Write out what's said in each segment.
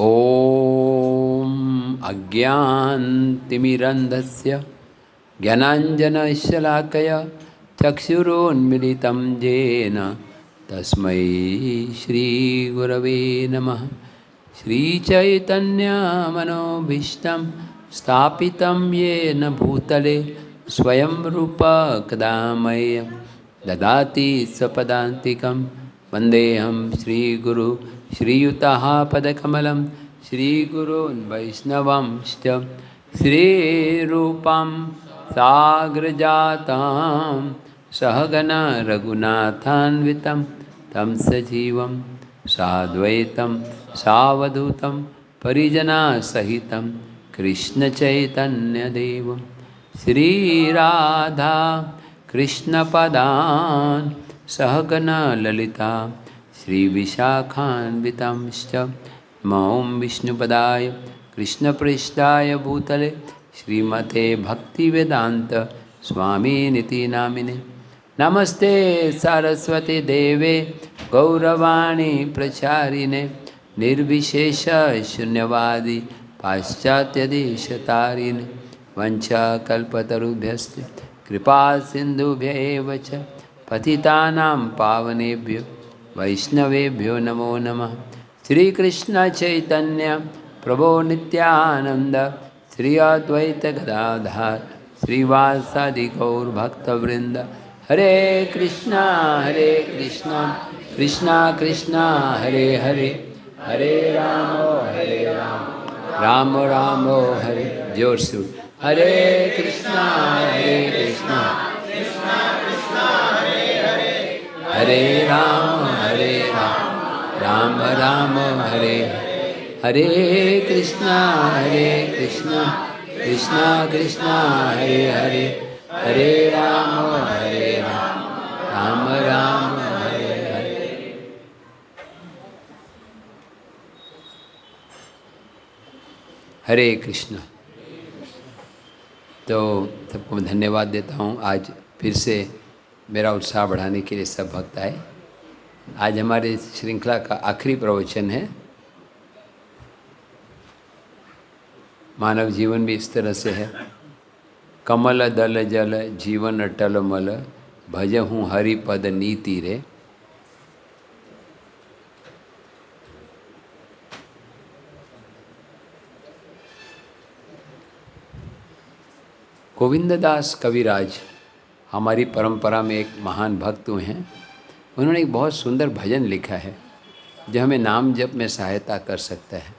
ॐ अज्ञानतिमिरन्धस्य ज्ञानाञ्जनशलाकया चक्षुरोन्मिलितं येन तस्मै श्रीगुरवे नमः। श्रीचैतन्यमनोभीष्टं स्थापितं येन भूतले स्वयं रूपा कदा मह्यं ददाति स्वपदान्तिकं। वन्देऽहं श्रीगुरु श्रीयुतः पदकमलं श्रीगुरून् वैष्णवांश्च श्रीरूपं साग्रजातां सहगण रघुनाथान्वितं तं सजीवं साद्वैतं सावधूतं परिजनसहितं कृष्णचैतन्यदेवं श्रीराधा कृष्णपदान् सहगण ललिता श्रीविशाखान्वितांश्च। नमो विष्णुपदाय कृष्णप्रेष्ठाय भूतले श्रीमते भक्तिवेदान्त स्वामिनिति नामिने। नमस्ते सरस्वती देवे गौरवाणी प्रचारिणे निर्विशेष शून्यवादी पाश्चात्यदेशतारिणे। वंशाकल्पतरुभ्यश्च कृपा सिन्धुभ्य एव च पतितानां पावनेभ्यो वैष्णवेभ्यो नमो नमः। श्रीकृष्ण चैतन्य प्रभो नित्यानंद श्री अद्वैत गदाधर श्रीवासादि गौर भक्तवृंद। हरे कृष्णा कृष्णा कृष्णा हरे हरे, हरे राम राम राम हरे। जोर से हरे कृष्णा हरे राम राम राम हरे हरे। कृष्णा कृष्णा कृष्णा हरे हरे, हरे राम राम राम हरे हरे। हरे कृष्णा। तो सबको मैं धन्यवाद देता हूँ। आज फिर से मेरा उत्साह बढ़ाने के लिए सब भक्त आए। आज हमारे श्रृंखला का आखिरी प्रवचन है। मानव जीवन भी इस तरह से है। कमल दल जल जीवन अटल मल भजहूँ हरि पद नीति रे। गोविंददास कविराज हमारी परंपरा में एक महान भक्त हुए हैं। उन्होंने एक बहुत सुंदर भजन लिखा है जो हमें नाम जप में सहायता कर सकता है।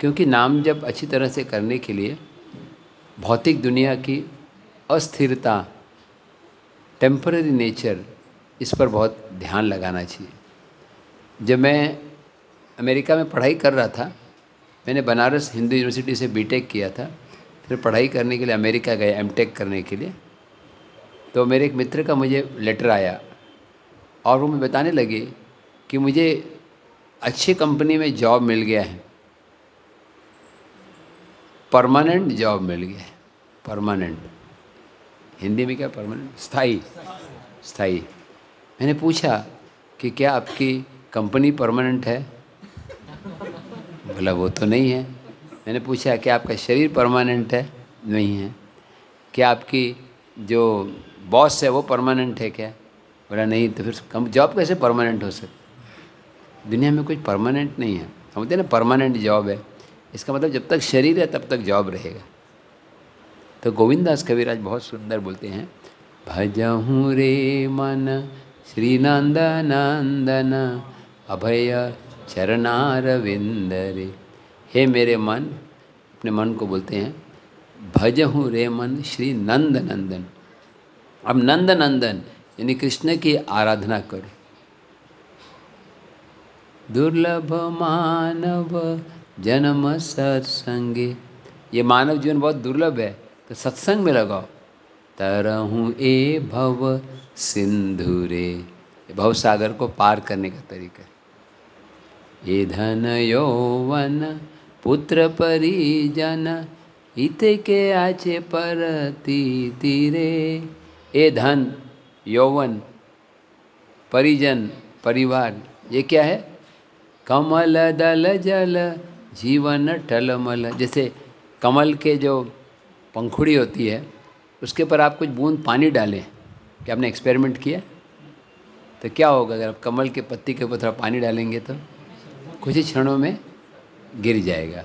क्योंकि नाम जप अच्छी तरह से करने के लिए भौतिक दुनिया की अस्थिरता, टेम्पररी नेचर, इस पर बहुत ध्यान लगाना चाहिए। जब मैं अमेरिका में पढ़ाई कर रहा था, मैंने बनारस हिंदू यूनिवर्सिटी से बीटेक किया था। फिर पढ़ाई करने के लिए अमेरिका गए एमटेक करने के लिए। तो मेरे एक मित्र का मुझे लेटर आया और वो मैं बताने लगे कि मुझे अच्छी कंपनी में जॉब मिल गया है, परमानेंट जॉब मिल गया है। परमानेंट हिंदी में क्या परमानेंट? स्थाई। मैंने पूछा कि क्या आपकी कंपनी परमानेंट है? बोला वो तो नहीं है। मैंने पूछा क्या आपका शरीर परमानेंट है? नहीं है। क्या आपकी जो बॉस है वो परमानेंट है क्या? बोला नहीं। तो फिर जॉब कैसे परमानेंट हो सकती? दुनिया में कुछ परमानेंट नहीं है। समझते ना, परमानेंट जॉब है, इसका मतलब जब तक शरीर है तब तक जॉब रहेगा। तो गोविंददास कविराज बहुत सुंदर बोलते हैं, भजहूँ रे मन श्री नंद नंदन अभय चरणारविंद रे। हे मेरे मन, अपने मन को बोलते हैं, भजहूँ रे मन श्री नंद नंदन। अब नंद नंदन यानी कृष्ण की आराधना करो। दुर्लभ मानव जन्म सत्संगे, ये मानव जीवन बहुत दुर्लभ है, तो सत्संग में लगाओ। तरहूँ ए भव सिंधु रे, भव सागर को पार करने का तरीका। ये धन यौवन पुत्र परिजन हित के आचे परती तीरे। ये धन, यौवन, परिजन, परिवार, ये क्या है? कमल दल जल जीवन टलमल। जैसे कमल के जो पंखुड़ी होती है उसके ऊपर आप कुछ बूंद पानी डालें, क्या आपने एक्सपेरिमेंट किया? तो क्या होगा अगर आप कमल के पत्ती के ऊपर थोड़ा पानी डालेंगे तो कुछ ही क्षणों में गिर जाएगा।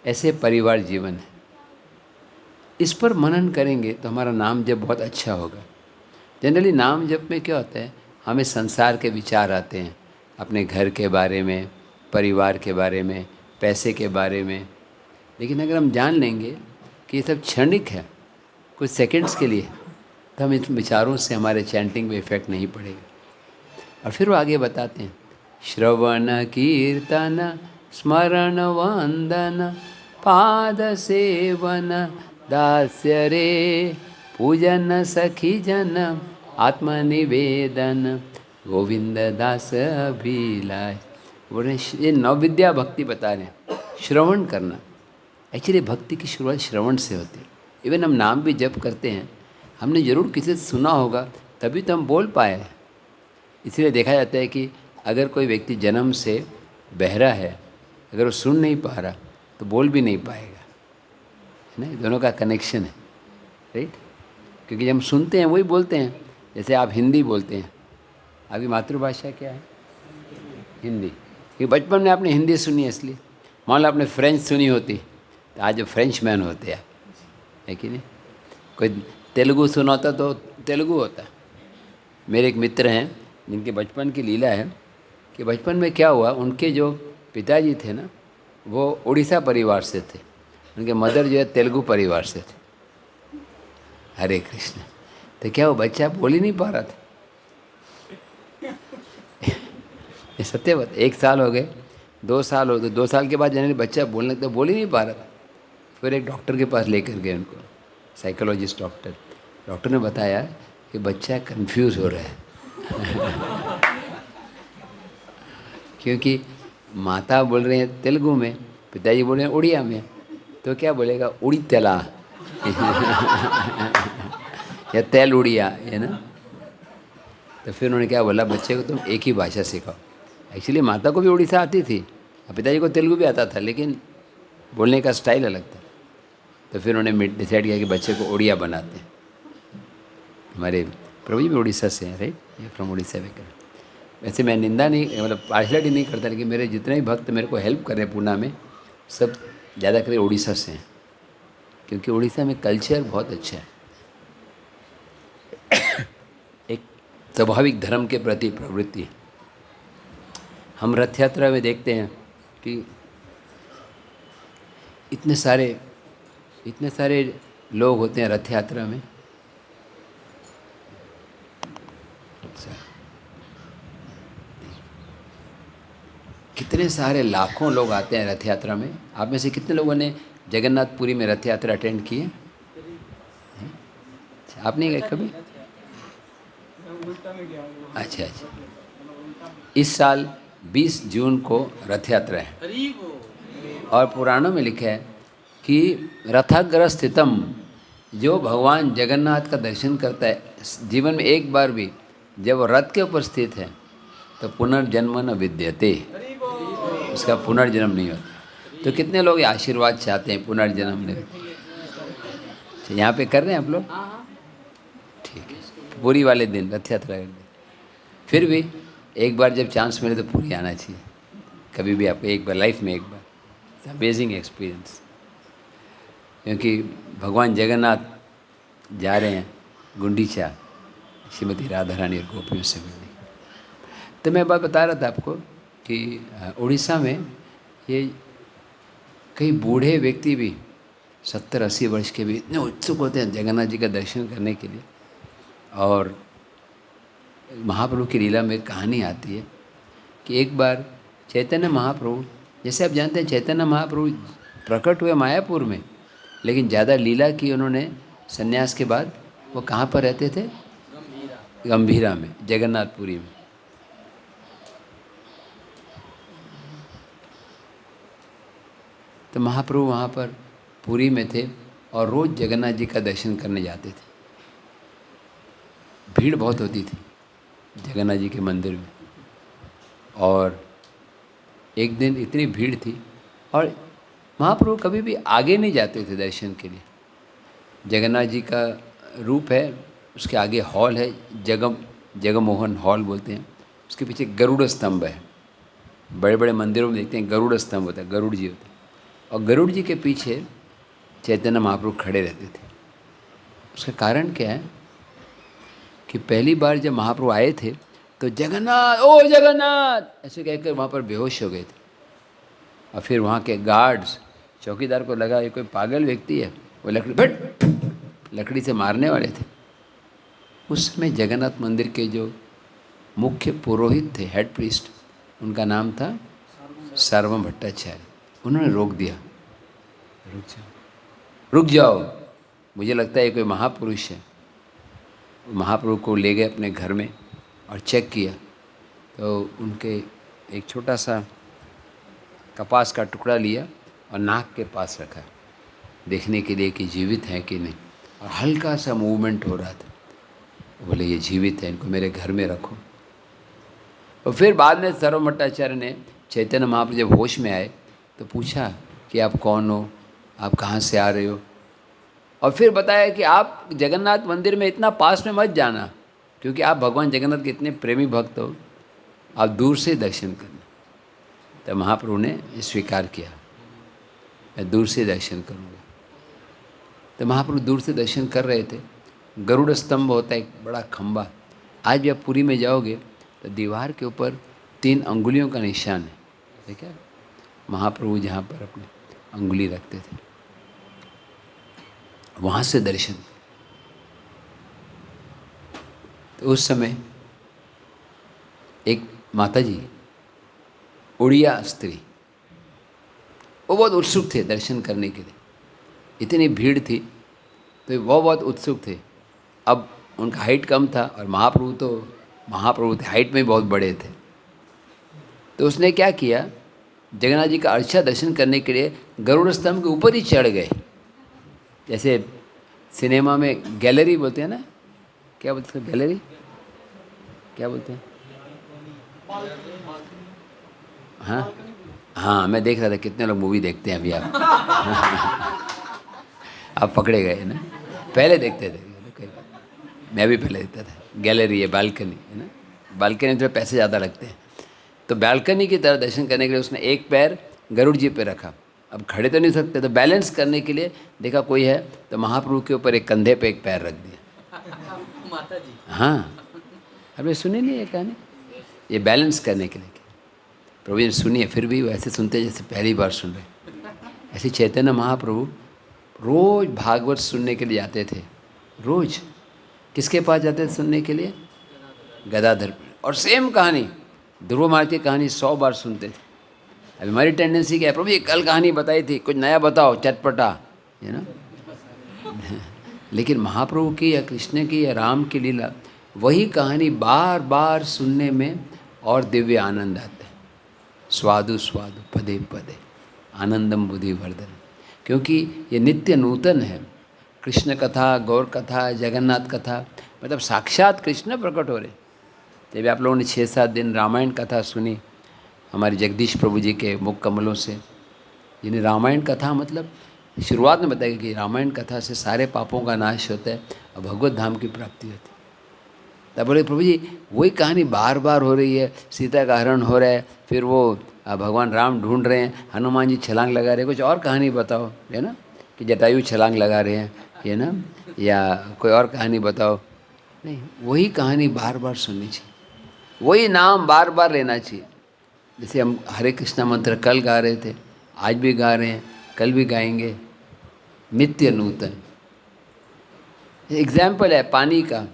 ऐसे परिवार जीवन है। इस पर मनन करेंगे तो हमारा नाम जप बहुत अच्छा होगा। जनरली नाम जप में क्या होता है, हमें संसार के विचार आते हैं, अपने घर के बारे में, परिवार के बारे में, पैसे के बारे में। लेकिन अगर हम जान लेंगे कि ये सब क्षणिक है, कुछ सेकंड्स के लिए, तो हम इन विचारों से हमारे चैंटिंग में इफेक्ट नहीं पड़ेगा। और फिर वो आगे बताते हैं, श्रवण कीर्तन स्मरण वंदन पाद सेवन दास्य रे पूजन सखी जन आत्मनिवेदन गोविंद दास अभिलाष। बोले ये नवविद्या भक्ति बता रहे हैं, श्रवण करना। एक्चुअली भक्ति की शुरुआत श्रवण से होती है। इवन हम नाम भी जप करते हैं, हमने ज़रूर किसी से सुना होगा तभी तो हम बोल पाए। इसलिए देखा जाता है कि अगर कोई व्यक्ति जन्म से बहरा है, अगर वो सुन नहीं पा रहा तो बोल भी नहीं पाएगा, है ना। दोनों का कनेक्शन है, राइट। क्योंकि जब हम सुनते हैं वही बोलते हैं। जैसे आप हिंदी बोलते हैं, आपकी मातृभाषा क्या है? हिंदी। क्योंकि बचपन में आपने हिंदी सुनी है, इसलिए। मान लो आपने फ्रेंच सुनी होती तो आज फ्रेंच मैन होते आप, है कि नहीं। कोई तेलुगु सुना होता तो तेलुगु होता। मेरे एक मित्र हैं जिनके बचपन की लीला है कि बचपन में क्या हुआ, उनके जो पिताजी थे ना, वो उड़ीसा परिवार से थे, उनके मदर जो है तेलुगु परिवार से थे। हरे कृष्ण। तो क्या वो बच्चा बोल ही नहीं पा रहा था। ये सत्य बात। 1 साल हो गए, 2 साल हो गए, 2 साल के बाद जनरली बच्चा बोलने तो बोल ही नहीं पा रहा था। फिर एक डॉक्टर के पास लेकर गए उनको, साइकोलॉजिस्ट डॉक्टर। डॉक्टर ने बताया कि बच्चा कंफ्यूज हो रहा है। क्योंकि माता बोल रहे हैं तेलुगु में, पिताजी बोल रहे हैं उड़िया में, तो क्या बोलेगा? उड़ी तेला या तेल उड़िया, है ना। तो फिर उन्होंने क्या बोला, बच्चे को तुम एक ही भाषा सिखाओ। एक्चुअली माता को भी उड़ीसा आती थी और पिताजी को तेलुगु भी आता था, लेकिन बोलने का स्टाइल अलग था। तो फिर उन्होंने डिसाइड किया कि बच्चे को उड़िया बनाते हैं। हमारे प्रभु जी भी उड़ीसा से हैं, राइट, ये फ्रॉम उड़ीसा वगैरह। वैसे मैं निंदा नहीं, मतलब पार्शलिटी नहीं करता, लेकिन मेरे जितने भी भक्त मेरे को हेल्प कर रहे हैं पूना में, सब ज़्यादा कर उड़ीसा से हैं। क्योंकि उड़ीसा में कल्चर बहुत अच्छा है। एक स्वाभाविक धर्म के प्रति प्रवृत्ति। हम रथ यात्रा में देखते हैं कि इतने सारे लोग होते हैं रथ यात्रा में। कितने सारे लाखों लोग आते हैं रथ यात्रा में। आप में से कितने लोगों ने जगन्नाथपुरी में रथ यात्रा अटेंड की है? आप नहीं गए कभी? अच्छा। इस साल 20 जून को रथ यात्रा है और पुराणों में लिखा है कि रथाग्र स्थितम, जो भगवान जगन्नाथ का दर्शन करता है जीवन में एक बार भी, जब वो रथ के ऊपर स्थित है तो पुनर्जन्म न विद्यते, उसका पुनर्जन्म नहीं होता। तो कितने लोग आशीर्वाद चाहते हैं पुनर्जन्म नहीं होता? यहाँ पे कर रहे हैं आप लोग? ठीक है। पूरी वाले दिन रथ यात्रा कर दे। फिर भी एक बार जब चांस मिले तो पूरी आना चाहिए, कभी भी आपको एक बार लाइफ में एक बार। It's amazing experience. क्योंकि भगवान जगन्नाथ जा रहे हैं गुंडीचा श्रीमती राधा रानी और गोपियों से मिलने। तो मैं बात बता रहा था आपको कि उड़ीसा में ये कई बूढ़े व्यक्ति भी 70-80 वर्ष के भी इतने उत्सुक होते हैं जगन्नाथ जी का दर्शन करने के लिए। और महाप्रभु की लीला में कहानी आती है कि एक बार चैतन्य महाप्रभु, जैसे आप जानते हैं चैतन्य महाप्रभु प्रकट हुए मायापुर में, लेकिन ज़्यादा लीला की उन्होंने संन्यास के बाद। वो कहाँ पर रहते थे? गंभीरा में, जगन्नाथपुरी में। तो महाप्रभु वहाँ पर पुरी में थे और रोज़ जगन्नाथ जी का दर्शन करने जाते थे। भीड़ बहुत होती थी जगन्नाथ जी के मंदिर में। और एक दिन इतनी भीड़ थी और महाप्रभु कभी भी आगे नहीं जाते थे दर्शन के लिए। जगन्नाथ जी का रूप है, उसके आगे हॉल है, जगमोहन हॉल बोलते हैं, उसके पीछे गरुड़ स्तंभ है। बड़े बड़े मंदिरों में देखते हैं गरुड़ स्तंभ होता है, गरुड़ जी होते हैं, और गरुड़ जी के पीछे चैतन्य महाप्रभु खड़े रहते थे। उसका कारण क्या है कि पहली बार जब महाप्रभु आए थे तो जगन्नाथ, ओ जगन्नाथ ऐसे कहकर वहाँ पर बेहोश हो गए थे। और फिर वहाँ के गार्ड्स, चौकीदार को लगा ये कोई पागल व्यक्ति है, वो लकड़ी से मारने वाले थे। उस समय जगन्नाथ मंदिर के जो मुख्य पुरोहित थे, हेड प्रीस्ट, उनका नाम था सर्वम भट्टाचार्य। उन्होंने रोक दिया, रुक जाओ, मुझे लगता है ये कोई महापुरुष है। महाप्रभु को ले गए अपने घर में और चेक किया तो उनके एक छोटा सा कपास का टुकड़ा लिया और नाक के पास रखा देखने के लिए कि जीवित है कि नहीं, और हल्का सा मूवमेंट हो रहा था। बोले ये जीवित है, इनको मेरे घर में रखो। और फिर बाद में सर्वम भट्टाचार्य ने, चैतन्य महाप्रभु जब होश में आए तो पूछा कि आप कौन हो, आप कहाँ से आ रहे हो, और फिर बताया कि आप जगन्नाथ मंदिर में इतना पास में मत जाना, क्योंकि आप भगवान जगन्नाथ के इतने प्रेमी भक्त हो, आप दूर से दर्शन करना। तो महाप्रभु ने स्वीकार किया, मैं दूर से दर्शन करूँगा। तो महाप्रभु दूर से दर्शन कर रहे थे। गरुड़ स्तंभ होता है एक बड़ा खंबा। आज भी आप पुरी में जाओगे तो दीवार के ऊपर 3 अंगुलियों का निशान है, ठीक है, महाप्रभु जहाँ पर अपने अंगुली रखते थे, वहाँ से दर्शन। तो उस समय एक माता जी, उड़िया स्त्री, वो बहुत उत्सुक थे दर्शन करने के लिए। इतनी भीड़ थी तो वो बहुत उत्सुक थे। अब उनका हाइट कम था और महाप्रभु थे, हाइट में बहुत बड़े थे। तो उसने क्या किया, जगन्नाथ जी का अर्चा दर्शन करने के लिए गरुड़ स्तंभ के ऊपर ही चढ़ गए। जैसे सिनेमा में गैलरी बोलते हैं ना, क्या बोलते हैं गैलरी, क्या बोलते हैं, हाँ हाँ, मैं देख रहा था कितने लोग मूवी देखते हैं अभी आप आप पकड़े गए ना, पहले देखते थे, मैं भी पहले देखता था। गैलरी है, बालकनी है ना, बालकनी में थोड़े पैसे ज़्यादा लगते हैं। तो बालकनी की तरह दर्शन करने के लिए उसने एक पैर गरुड़ जी पे रखा। अब खड़े तो नहीं सकते, तो बैलेंस करने के लिए देखा कोई है, तो महाप्रभु के ऊपर एक कंधे पे एक पैर रख दिया। माता जी, हाँ, अभी सुनी नहीं ये कहानी, ये बैलेंस करने के लिए। प्रभु जी ने सुनी है, फिर भी वैसे सुनते जैसे पहली बार सुन रहे। ऐसे चैतन्य महाप्रभु रोज भागवत सुनने के लिए जाते थे। रोज किसके पास जाते थे सुनने के लिए? गदाधर। और सेम कहानी, ध्रुव महाराज की कहानी 100 बार सुनते थे। अभी हमारी टेंडेंसी क्या है, प्रभु ये कल कहानी बताई थी, कुछ नया बताओ, चटपटा, है ना। लेकिन महाप्रभु की या कृष्ण की या राम की लीला, वही कहानी बार बार सुनने में और दिव्य आनंद आता है। स्वादु स्वादु पदे पदे आनंदम बुद्धि वर्धन, क्योंकि ये नित्य नूतन है। कृष्ण कथा, गौर कथा, जगन्नाथ कथा, मतलब साक्षात कृष्ण प्रकट हो रहे। जब आप लोगों ने 6-7 दिन रामायण कथा सुनी हमारे जगदीश प्रभु जी के मुख कमलों से, जिन्हें रामायण कथा मतलब शुरुआत में बताया कि रामायण कथा से सारे पापों का नाश होता है और भगवत धाम की प्राप्ति होती है। तब बोले प्रभु जी वही कहानी बार बार हो रही है, सीता का हरण हो रहा है, फिर वो भगवान राम ढूंढ रहे हैं, हनुमान जी छलांग लगा रहे हैं, कुछ और कहानी बताओ, है ना, कि जटायु छलांग लगा रहे हैं, है ना, या कोई और कहानी बताओ। नहीं, वही कहानी बार बार सुननी चाहिए, वही नाम बार बार लेना चाहिए। जैसे हम हरे कृष्णा मंत्र कल गा रहे थे, आज भी गा रहे हैं, कल भी गाएंगे, नित्य नूतन। एग्जाम्पल है पानी का।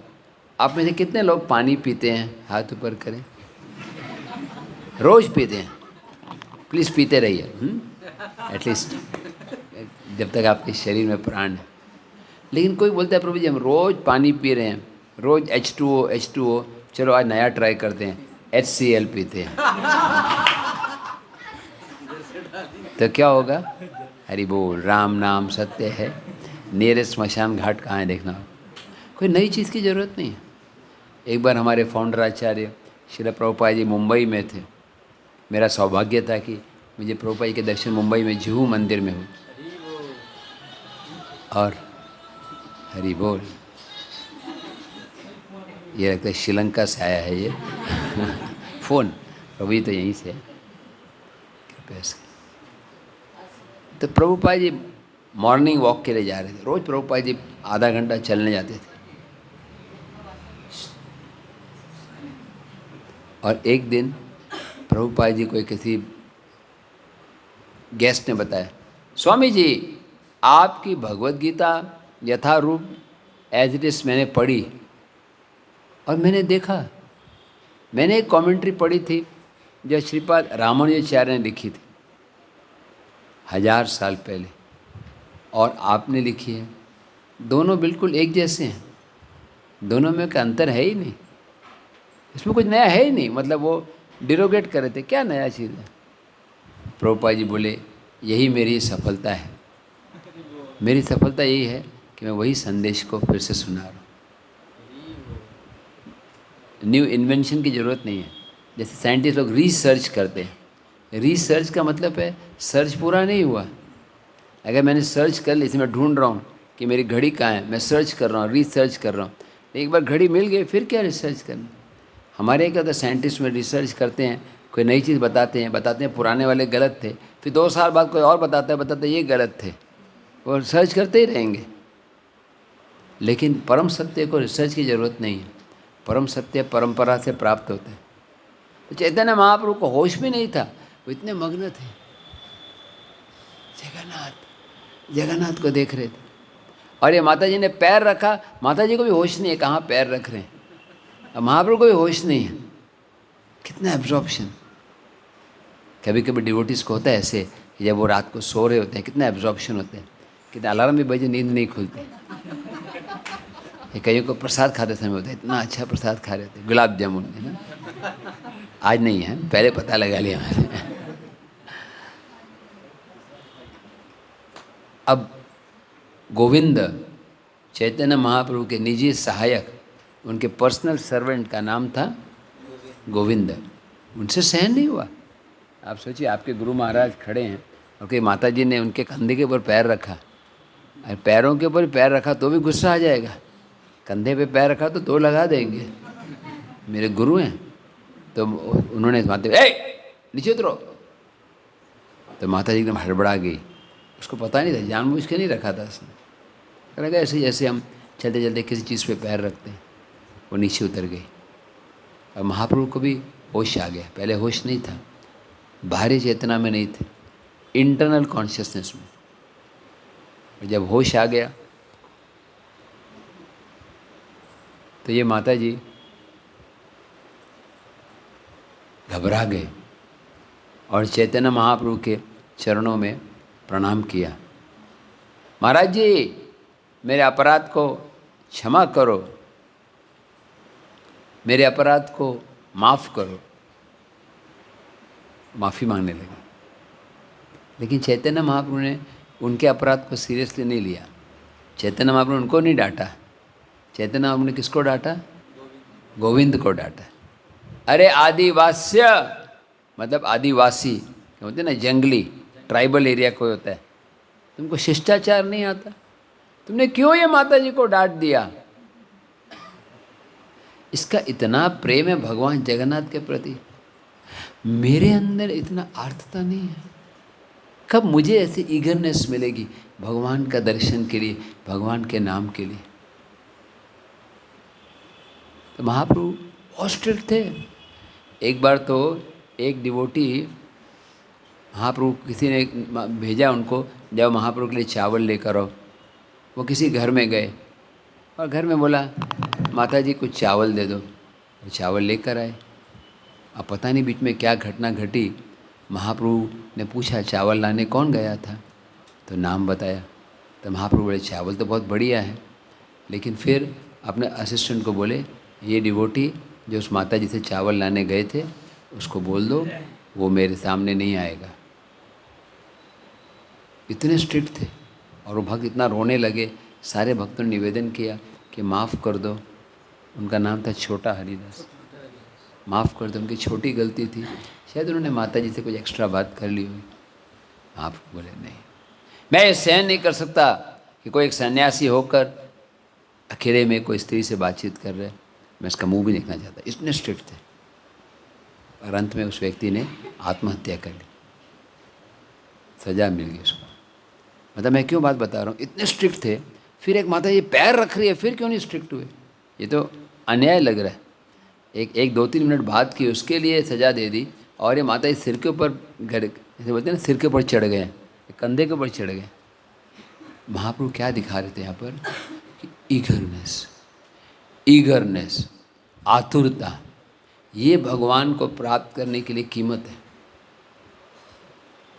आप में से कितने लोग पानी पीते हैं? हाथ ऊपर करें। रोज पीते हैं? प्लीज़ पीते रहिए, एटलीस्ट जब तक आपके शरीर में प्राण है। लेकिन कोई बोलता है प्रभु जी हम रोज़ पानी पी रहे हैं, रोज़ H2O, चलो आज नया ट्राई करते हैं, HCl पीते हैं। तो क्या होगा? हरि बोल, राम नाम सत्य है, नेरे स्मशान घाट कहाँ है देखना। कोई नई चीज़ की ज़रूरत नहीं है। एक बार हमारे फाउंडर आचार्य श्रील प्रभुपाद जी मुंबई में थे। मेरा सौभाग्य था कि मुझे प्रभुपाद जी के दर्शन मुंबई में जुहू मंदिर में हुए। और हरि बोल, ये लगता है श्रीलंका से आया है ये फ़ोन। प्रभु जी तो यहीं से है, कृपया से। तो प्रभुपाद जी मॉर्निंग वॉक के लिए जा रहे थे। रोज़ प्रभुपाद जी आधा घंटा चलने जाते थे। और एक दिन प्रभुपाद जी को किसी गेस्ट ने बताया, स्वामी जी आपकी भगवत गीता यथारूप एज इट इज़ मैंने पढ़ी और मैंने देखा, मैंने एक कमेंट्री पढ़ी थी जो श्रीपाद रामानुजाचार्य ने लिखी थी 1000 साल पहले, और आपने लिखी है। दोनों बिल्कुल एक जैसे हैं, दोनों में का अंतर है ही नहीं, इसमें कुछ नया है ही नहीं। मतलब वो डिरोगेट कर रहे थे, क्या नया चीज़ है। प्रभुपाद जी बोले यही मेरी सफलता है, मेरी सफलता यही है कि मैं वही संदेश को फिर से सुना रहा हूँ। न्यू इन्वेंशन की ज़रूरत नहीं है। जैसे साइंटिस्ट लोग रिसर्च करते हैं, रिसर्च का मतलब है सर्च पूरा नहीं हुआ। अगर मैंने सर्च कर ली, इसे मैं ढूंढ रहा हूँ कि मेरी घड़ी कहाँ है, मैं सर्च कर रहा हूँ, रिसर्च कर रहा हूँ, एक बार घड़ी मिल गई फिर क्या रिसर्च करना। हमारे क्या तो साइंटिस्ट में रिसर्च करते हैं, कोई नई चीज़ बताते हैं पुराने वाले गलत थे, फिर 2 साल बाद कोई और बताता है ये गलत थे, वो रिसर्च करते ही रहेंगे। लेकिन परम सत्य को रिसर्च की ज़रूरत नहीं है, परम सत्य परंपरा से प्राप्त होता है। तो चैतन्य महाप्रभु को होश भी नहीं था, वो इतने मग्न थे, जगन्नाथ को देख रहे थे। और ये माता जी ने पैर रखा, माता जी को भी होश नहीं है कहाँ पैर रख रहे हैं, अब महाप्रभु को भी होश नहीं है। कितना एब्जॉर्प्शन। कभी कभी डिवोटीज को होता है ऐसे कि जब वो रात को सो रहे होते हैं कितना एब्जॉर्प्शन होते हैं, कितना अलार्म भी बजे नींद नहीं खुलती। ये कईयों को प्रसाद खाते समय होता है, इतना अच्छा प्रसाद खा रहे थे, गुलाब जामुन है ना, आज नहीं है, पहले पता लगा लिया मैंने। अब गोविंद चैतन्य महाप्रभु के निजी सहायक, उनके पर्सनल सर्वेंट का नाम था गोविंद। उनसे सहन नहीं हुआ। आप सोचिए आपके गुरु महाराज खड़े हैं और कि माता जी ने उनके कंधे के ऊपर पैर रखा, और पैरों के ऊपर पैर रखा तो भी गुस्सा आ जाएगा, कंधे पे पैर रखा तो 2 लगा देंगे, मेरे गुरु हैं। तो उन्होंने माता नीचे उतरो, तो माता जी एकदम हड़बड़ा गई। उसको पता नहीं था, जानबूझ के नहीं रखा था उसने, लगा ऐसे जैसे हम चलते चलते किसी चीज़ पे पैर रखते हैं। वो नीचे उतर गई और महाप्रभु को भी होश आ गया। पहले होश नहीं था, बाहरी चेतना में नहीं थे, इंटरनल कॉन्शियसनेस में। और जब होश आ गया तो ये माता जी घबरा गए और चैतन्य महाप्रभु के चरणों में प्रणाम किया। महाराज जी मेरे अपराध को क्षमा करो, मेरे अपराध को माफ़ करो। माफ़ी मांगने लगे, लेकिन चैतन्य महाप्रभु ने उनके अपराध को सीरियसली नहीं लिया। चैतन्य महाप्रभु ने उनको नहीं डांटा, चैतन्य महाप्रभु ने किसको डांटा? गोविंद को डांटा। अरे आदिवास्य मतलब आदिवासी होते ना, जंगली ट्राइबल एरिया कोई होता है, तुमको शिष्टाचार नहीं आता, तुमने क्यों ये माता जी को डांट दिया? इसका इतना प्रेम है भगवान जगन्नाथ के प्रति, मेरे अंदर इतना आर्थता नहीं है। कब मुझे ऐसी ईगरनेस मिलेगी भगवान का दर्शन के लिए, भगवान के नाम के लिए? तो महाप्रभु बहुत स्ट्रिक्ट थे। एक बार तो एक डिवोटी, महाप्रभु किसी ने भेजा उनको, जाओ महाप्रभु के लिए चावल लेकर आओ। वो किसी घर में गए और घर में बोला माता जी कुछ चावल दे दो, वो चावल लेकर आए। अब पता नहीं बीच में क्या घटना घटी, महाप्रभु ने पूछा चावल लाने कौन गया था, तो नाम बताया। तो महाप्रभु बोले चावल तो बहुत बढ़िया है, लेकिन फिर अपने असिस्टेंट को बोले ये डिवोटी जो उस माता जी से चावल लाने गए थे उसको बोल दो वो मेरे सामने नहीं आएगा। इतने स्ट्रिक्ट थे। और वो भक्त इतना रोने लगे, सारे भक्तों ने निवेदन किया कि माफ़ कर दो। उनका नाम था छोटा हरिदास। माफ़ कर दो, उनकी छोटी गलती थी, शायद उन्होंने माता जी से कुछ एक्स्ट्रा बात कर ली हुई। आप बोले नहीं, मैं ये सहन नहीं कर सकता कि कोई एक सन्यासी होकर अकेले में कोई स्त्री से बातचीत कर रहे, मैं इसका मुंह भी देखना चाहता। इतने स्ट्रिक्ट थे। और अंत में उस व्यक्ति ने आत्महत्या कर ली, सजा मिल गई उसको। मतलब मैं क्यों बात बता रहा हूँ, इतने स्ट्रिक्ट थे। फिर एक माता ये पैर रख रही है, फिर क्यों नहीं स्ट्रिक्ट हुए? ये तो अन्याय लग रहा है। एक 2-3 मिनट बात की, उसके लिए सज़ा दे दी, और ये माता इस सिर के ऊपर घर, जैसे बोलते हैं ना, सिर के ऊपर चढ़ गए, कंधे के ऊपर चढ़ गए। महाप्रभु क्या दिखा रहे थे यहाँ पर? ईगरनेस, आतुरता, ये भगवान को प्राप्त करने के लिए कीमत है।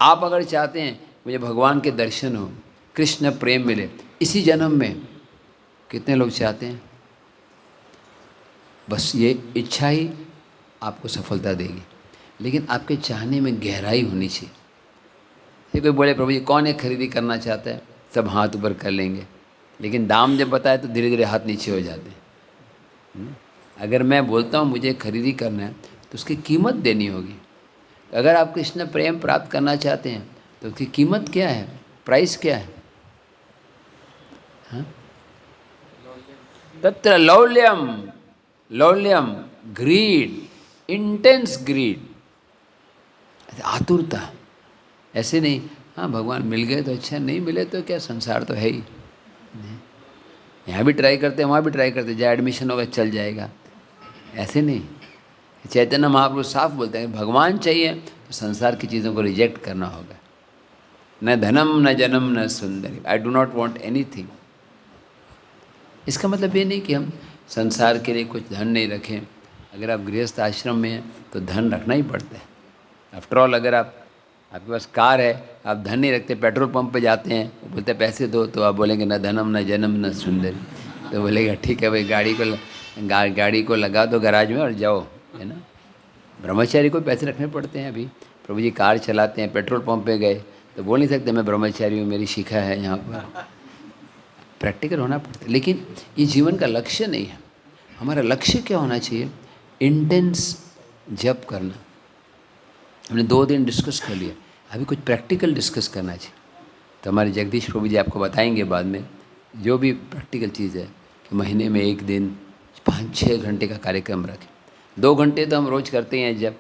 आप अगर चाहते हैं मुझे भगवान के दर्शन हो, कृष्ण प्रेम मिले इसी जन्म में, कितने लोग चाहते हैं? बस ये इच्छा ही आपको सफलता देगी, लेकिन आपके चाहने में गहराई होनी चाहिए। ये कोई बोले प्रभु जी कौन है खरीदी करना चाहता है, सब हाथ ऊपर कर लेंगे, लेकिन दाम जब बताए तो धीरे धीरे हाथ नीचे हो जाते हैं। अगर मैं बोलता हूँ मुझे खरीदी करना है तो उसकी कीमत देनी होगी। अगर आप कृष्ण प्रेम प्राप्त करना चाहते हैं तो उसकी कीमत क्या है, प्राइस क्या है? हाँ? तत्र लौल्यम ग्रीड, इंटेंस ग्रीड, आतुरता। ऐसे नहीं, हाँ भगवान मिल गए तो अच्छा, नहीं मिले तो क्या, संसार तो है ही। यहाँ भी ट्राई करते हैं, वहाँ भी ट्राई करते हैं, जहाँ एडमिशन होगा चल जाएगा, ऐसे नहीं। चैतन्य महाप्रभु साफ बोलते हैं भगवान चाहिए तो संसार की चीज़ों को रिजेक्ट करना होगा। न धनम न जन्म न सुंदरी, I do not want anything. इसका मतलब ये नहीं कि हम संसार के लिए कुछ धन नहीं रखें। अगर आप गृहस्थ आश्रम में हैं तो धन रखना ही पड़ता है। आफ्टर ऑल अगर आपके पास कार है, आप धन नहीं रखते, पेट्रोल पंप पे जाते हैं, वो बोलते हैं पैसे दो, तो आप बोलेंगे न धनम न जन्म न सुंदरी, तो बोलेगा ठीक है भाई, गाड़ी को लगा दो गैराज में और जाओ, है ना। ब्रह्मचारी को पैसे रखने पड़ते हैं। अभी प्रभु जी कार चलाते हैं, पेट्रोल पंप पे गए तो बोल नहीं सकते मैं ब्रह्मचारी हूँ, मेरी शिखा है यहाँ पर। प्रैक्टिकल होना पड़ता है, लेकिन ये जीवन का लक्ष्य नहीं है। हमारा लक्ष्य क्या होना चाहिए? इंटेंस जप करना। हमने 2 दिन डिस्कस कर लिया, अभी कुछ प्रैक्टिकल डिस्कस करना चाहिए। तो हमारे जगदीश प्रभु जी आपको बताएंगे बाद में, जो भी प्रैक्टिकल चीज़ है कि महीने में 1 दिन 5-6 घंटे का कार्यक्रम रखें। 2 घंटे तो हम रोज़ करते हैं जब,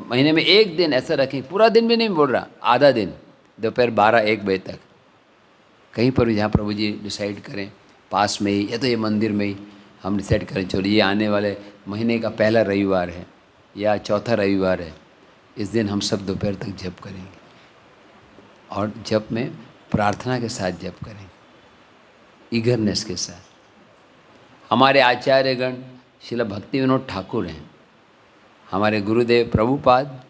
महीने में 1 दिन ऐसा रखें, पूरा दिन भी नहीं बोल रहा, आधा दिन, दोपहर 12-1 बजे तक कहीं पर भी जहाँ प्रभु जी डिसाइड करें, पास में ही या तो ये मंदिर में ही हम डिसाइड करें, चलो ये आने वाले महीने का पहला रविवार है या चौथा रविवार है, इस दिन हम सब दोपहर तक जप करेंगे। और जप में प्रार्थना के साथ जप करेंगे, ईगरनेस के साथ। हमारे आचार्यगण श्रील भक्ति विनोद ठाकुर हैं, हमारे गुरुदेव प्रभुपाद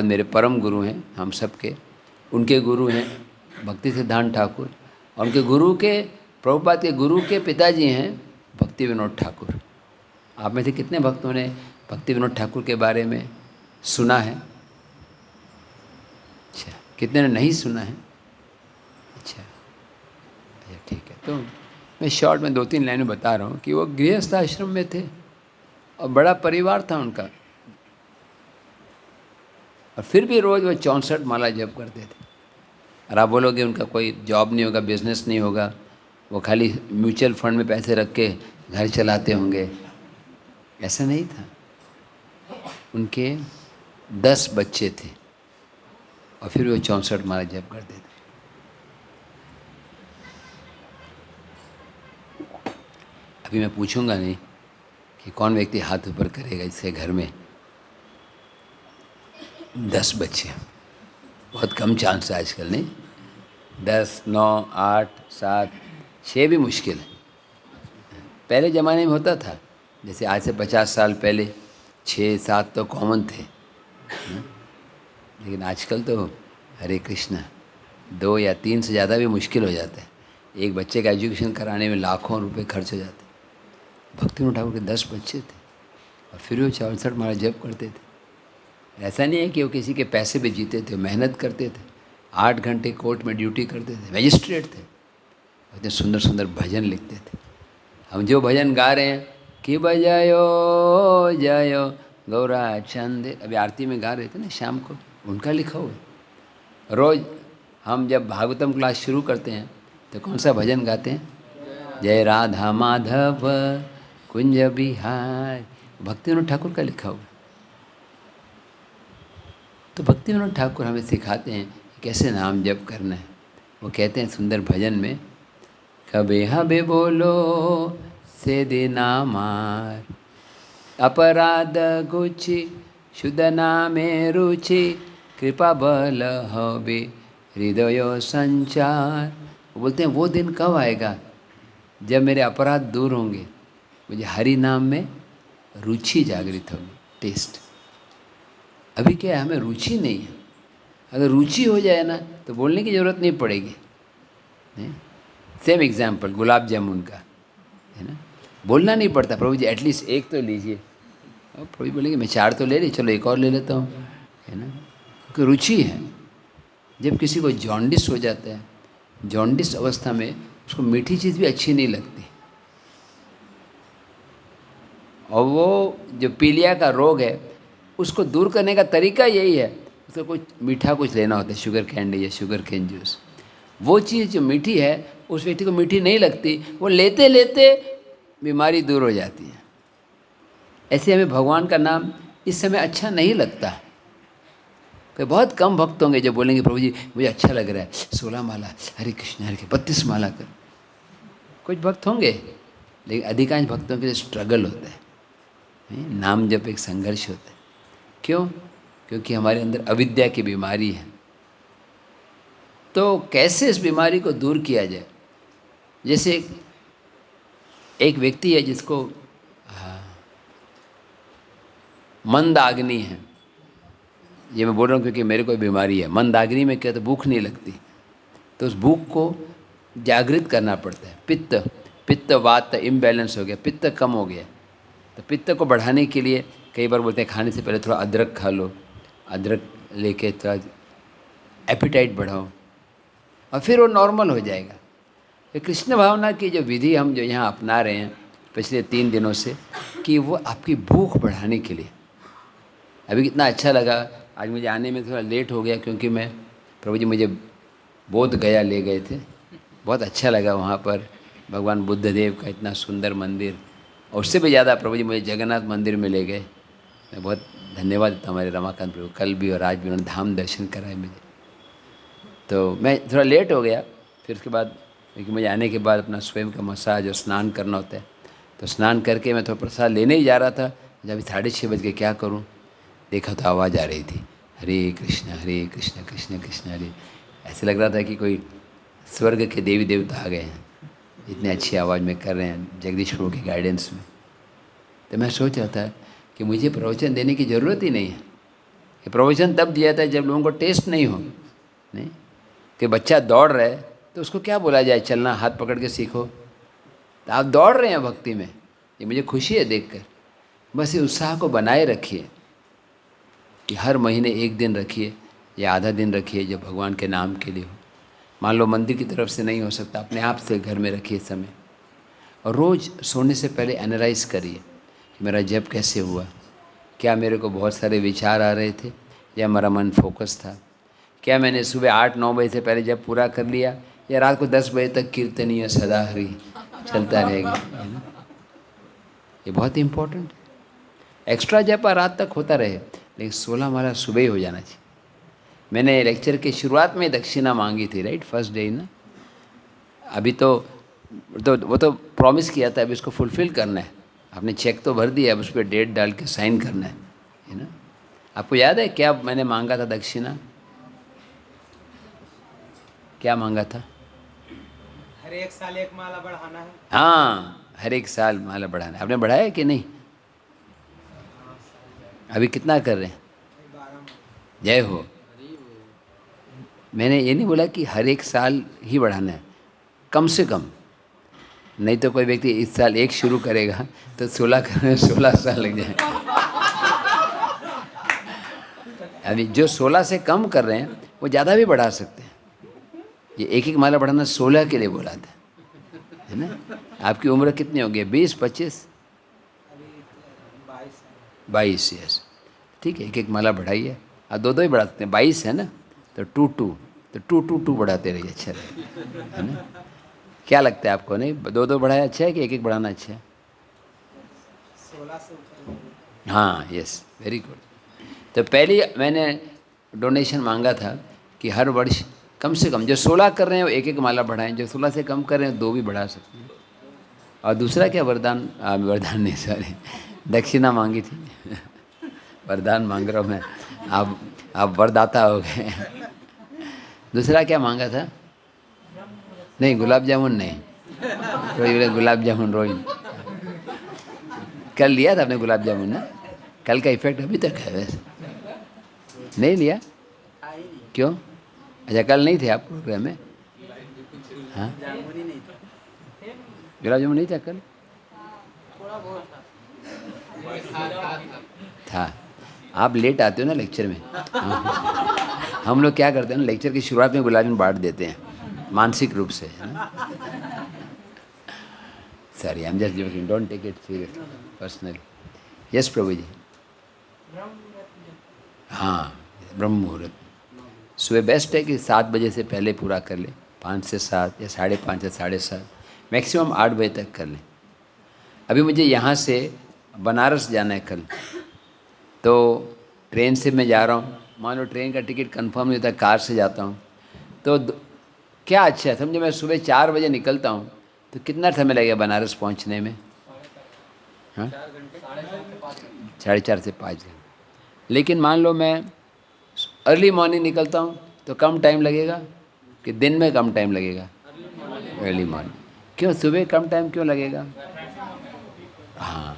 मेरे परम गुरु हैं हम सब के। उनके गुरु हैं भक्ति सिद्धांत ठाकुर, और उनके गुरु के, प्रभुपाद के गुरु के पिताजी हैं भक्ति विनोद ठाकुर। आप में से कितने भक्तों ने भक्ति विनोद ठाकुर के बारे में सुना है? अच्छा, कितने ने नहीं सुना है? अच्छा ठीक है। तो मैं शॉर्ट में 2-3 लाइनें बता रहा हूँ कि वो गृहस्थ आश्रम में थे और बड़ा परिवार था उनका, और फिर भी रोज़ वो 64 माला जप करते थे। और आप बोलोगे उनका कोई जॉब नहीं होगा, बिजनेस नहीं होगा, वो खाली म्यूचुअल फंड में पैसे रख के घर चलाते होंगे, ऐसा नहीं था। उनके 10 बच्चे थे और फिर वो 64 माला जप करते थे। अभी मैं पूछूंगा नहीं कि कौन व्यक्ति हाथ ऊपर करेगा इसके घर में 10 बच्चे, बहुत कम चांस है आजकल, नहीं? 10, 9, 8, 7, 6 भी मुश्किल है। पहले ज़माने में होता था, जैसे आज से 50 साल पहले 6-7 तो कॉमन थे, लेकिन आजकल तो हरे कृष्णा 2 या 3 से ज़्यादा भी मुश्किल हो जाता है। एक बच्चे का एजुकेशन कराने में लाखों रुपए खर्च हो जाते। भक्ति विनोद ठाकुर के 10 बच्चे थे और फिर वो 64 माला जप करते थे। ऐसा नहीं है कि वो किसी के पैसे पे जीते थे, मेहनत करते थे, 8 घंटे कोर्ट में ड्यूटी करते थे, मैजिस्ट्रेट थे, इतने सुंदर सुंदर भजन लिखते थे। हम जो भजन गा रहे हैं कि बजायो जयो गौरा चंद, अभी आरती में गा रहे थे ना शाम को, उनका लिखा हुआ। रोज़ हम जब भागवतम क्लास शुरू करते हैं तो कौन सा भजन गाते हैं? जय राधा माधव कुंज बिहार। भक्ति विनोद ठाकुर का लिखा हुआ। तो भक्ति विनोद ठाकुर हमें सिखाते हैं कैसे नाम जप करना है। वो कहते हैं सुंदर भजन में, कबे हबे बोलो से देना मार, अपराध गुची शुद्ध नामे रुचि, कृपा बल हबे हृदय संचार। वो बोलते हैं वो दिन कब आएगा जब मेरे अपराध दूर होंगे, मुझे हरि नाम में रुचि जागृत होगी, टेस्ट। अभी क्या है, हमें रुचि नहीं है। अगर रुचि हो जाए ना तो बोलने की ज़रूरत नहीं पड़ेगी। सेम एग्जाम्पल गुलाब जामुन का है ना, बोलना नहीं पड़ता, प्रभु जी एटलीस्ट एक तो लीजिए। और प्रभु जी बोलेंगे मैं 4 तो ले ली, चलो एक और ले लेता हूँ, है ना, क्योंकि रुचि है। जब किसी को जॉन्डिस हो जाता है, जॉन्डिस अवस्था में उसको मीठी चीज़ भी अच्छी नहीं लगती। और वो जो पीलिया का रोग है उसको दूर करने का तरीका यही है, उसको कुछ मीठा कुछ लेना होता है, शुगर कैंडी या शुगर केन जूस। वो चीज़ जो मीठी है उस व्यक्ति को मीठी नहीं लगती, वो लेते लेते बीमारी दूर हो जाती है। ऐसे हमें भगवान का नाम इस समय अच्छा नहीं लगता। तो बहुत कम भक्त होंगे जो बोलेंगे प्रभु जी मुझे अच्छा लग रहा है 16 माला हरे कृष्ण 32 माला कर। कुछ भक्त होंगे, लेकिन अधिकांश भक्तों के लिए स्ट्रगल होता है। नाम जप एक संघर्ष होता है। क्यों? क्योंकि हमारे अंदर अविद्या की बीमारी है। तो कैसे इस बीमारी को दूर किया जाए? जैसे एक व्यक्ति है जिसको मंदाग्नि है, ये मैं बोल रहा हूँ क्योंकि मेरे को बीमारी है। मंदाग्नि में क्या, तो भूख नहीं लगती, तो उस भूख को जागृत करना पड़ता है। पित्त वात इम्बैलेंस हो गया, पित्त कम हो गया, तो पित्त को बढ़ाने के लिए कई बार बोलते हैं खाने से पहले थोड़ा अदरक खा लो, अदरक लेके थोड़ा एपिटाइट बढ़ाओ और फिर वो नॉर्मल हो जाएगा। ये कृष्ण भावना की जो विधि हम जो यहाँ अपना रहे हैं पिछले 3 दिनों से, कि वो आपकी भूख बढ़ाने के लिए। अभी कितना अच्छा लगा, आज मुझे आने में थोड़ा लेट हो गया क्योंकि मैं प्रभु जी मुझे बोध गया ले गए थे। बहुत अच्छा लगा वहाँ पर भगवान बुद्ध देव का इतना सुंदर मंदिर, और उससे भी ज़्यादा प्रभु जी मुझे जगन्नाथ मंदिर में ले गए। मैं बहुत धन्यवाद देता हूँ हमारे रमाकांत प्रभु, कल भी और आज भी उन्होंने धाम दर्शन कराए मुझे। तो मैं थोड़ा लेट हो गया, फिर उसके बाद क्योंकि मुझे आने के बाद अपना स्वयं का मसाज और स्नान करना होता है, तो स्नान करके मैं थोड़ा प्रसाद लेने ही जा रहा था। जब अभी 6:30 बज गए, क्या करूँ, देखा तो आवाज़ आ रही थी हरे कृष्ण कृष्ण कृष्ण हरे। ऐसे लग रहा था कि कोई स्वर्ग के देवी देवता आ गए हैं, इतनी अच्छी आवाज़ में कर रहे हैं जगदीश प्रभु की गाइडेंस में। तो मैं सोच रहा था कि मुझे प्रवचन देने की ज़रूरत ही नहीं है। कि प्रवचन तब दिया था जब लोगों को टेस्ट नहीं हो। नहीं कि बच्चा दौड़ रहा है तो उसको क्या बोला जाए, चलना हाथ पकड़ के सीखो। तो आप दौड़ रहे हैं भक्ति में, ये मुझे खुशी है देखकर। बस ये उत्साह को बनाए रखिए कि हर महीने 1 दिन रखिए या आधा दिन रखिए जो भगवान के नाम के लिए हो। मान लो मंदिर की तरफ से नहीं हो सकता, अपने आप से घर में रखिए समय। और रोज़ सोने से पहले एनालाइज करिए कि मेरा जप कैसे हुआ, क्या मेरे को बहुत सारे विचार आ रहे थे या मेरा मन फोकस था, क्या मैंने सुबह 8-9 बजे से पहले जब पूरा कर लिया या रात को 10 बजे तक कीर्तनीय सदा हरि चलता रहेगा, है ना। ये बहुत इम्पोर्टेंट है। एक्स्ट्रा जप रात तक होता रहे, लेकिन 16 माला सुबह ही हो जाना चाहिए। मैंने लेक्चर की शुरुआत में दक्षिणा मांगी थी, राइट, फर्स्ट डे ना। अभी तो वो तो प्रॉमिस किया था, अभी इसको फुलफ़िल करना है। आपने चेक तो भर दिया, अब उस पर डेट डाल के साइन करना है ना। आपको याद है क्या मैंने मांगा था दक्षिणा? क्या मांगा था? हर 1 साल 1 माला बढ़ाना है। हाँ, हर 1 साल माला बढ़ाना है। आपने बढ़ाया कि नहीं? अभी कितना कर रहे हैं? 12 जय हो। मैंने ये नहीं बोला कि हर 1 साल ही बढ़ाना है, कम से कम। नहीं तो कोई व्यक्ति इस साल 1 शुरू करेगा तो 16 करने में 16 साल लग जाए। अभी जो 16 से कम कर रहे हैं वो ज़्यादा भी बढ़ा सकते हैं। ये 1-1 माला बढ़ाना 16 के लिए बोला था, है ना। आपकी उम्र कितनी होगी? 20-25? 22 यस। ठीक है, 1-1 माला बढ़ाइए। आप 2-2 ही बढ़ा सकते हैं, 22 है ना, तो टू टू, तो टू टू टू बढ़ाते रहिए, अच्छा रहेगा, है ना? क्या लगता है आपको? नहीं, दो दो बढ़ाया अच्छा है कि एक एक बढ़ाना अच्छा है? 16 से ऊपर। हाँ, यस, वेरी गुड। तो पहले मैंने डोनेशन मांगा था कि हर वर्ष कम से कम जो 16 कर रहे हैं वो एक एक माला बढ़ाएं, जो 16 से कम कर रहे हैं 2 भी बढ़ा सकते हैं। और दूसरा क्या, वरदान, वरदान नहीं, सॉरी, दक्षिणा मांगी थी। वरदान मांग रहा हूँ मैं, आप वरदाता हो गए। दूसरा क्या मांगा था? नहीं, गुलाब जामुन नहीं, रोज बोले गुलाब जामुन रोज। कल लिया था आपने गुलाब जामुन ना? कल का इफेक्ट अभी तक है वैसे? नहीं लिया? क्यों? अच्छा, कल नहीं थे आप प्रोग्राम में? हाँ, गुलाब जामुन नहीं था कल? था। आप लेट आते हो ना लेक्चर में। हम लोग क्या करते हैं ना, लेक्चर की शुरुआत में गुलाब जामुन बांट देते हैं, मानसिक रूप से, है ना? Sorry, I am just joking, don't take it seriously, personally. Yes Prabhu ji. हाँ, ब्रह्म मुहूर्त सुबह बेस्ट है कि 7 बजे से पहले पूरा कर लें, 5 से 7 या 5:30 या 7:30, मैक्सिमम 8 बजे तक कर लें। अभी मुझे यहाँ से बनारस जाना है कल, तो ट्रेन से मैं जा रहा हूँ, मान लो ट्रेन का टिकट कंफर्म नहीं होता, कार से जाता हूँ, तो क्या अच्छा है, समझो मैं सुबह 4 बजे निकलता हूँ तो कितना समय लगेगा बनारस पहुँचने में? हाँ, 4:30 से 5 घंटे। लेकिन मान लो मैं अर्ली मॉर्निंग निकलता हूँ तो कम टाइम लगेगा कि दिन में कम टाइम लगेगा? Early morning. क्यों सुबह कम टाइम क्यों लगेगा? हाँ,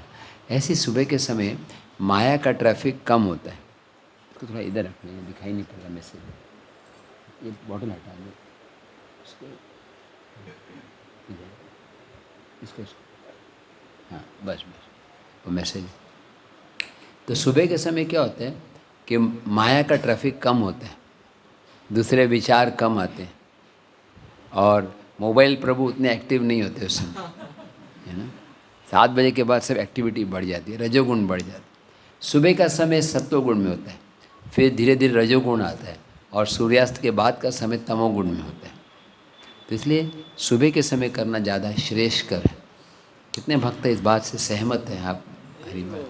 ऐसी सुबह के समय माया का ट्रैफिक कम होता है। इसको थोड़ा इधर रखना, ये दिखाई नहीं पड़ रहा मैसेज, ये बॉटल हटा दो, इसको इसको हाँ, बस वो मैसेज। तो सुबह के समय क्या होता है कि माया का ट्रैफिक कम होता है, दूसरे विचार कम आते हैं, और मोबाइल प्रभु उतने एक्टिव नहीं होते उस समय, है ना? 7 बजे के बाद सब एक्टिविटी बढ़ जाती है, रजोगुण बढ़ जाता है। सुबह का समय सत्वगुण में होता है, फिर धीरे धीरे रजोगुण आता है, और सूर्यास्त के बाद का समय तमोगुण में होता है। तो इसलिए सुबह के समय करना ज़्यादा श्रेष्ठकर है। कितने भक्त इस बात से सहमत हैं आप? हरिवाल।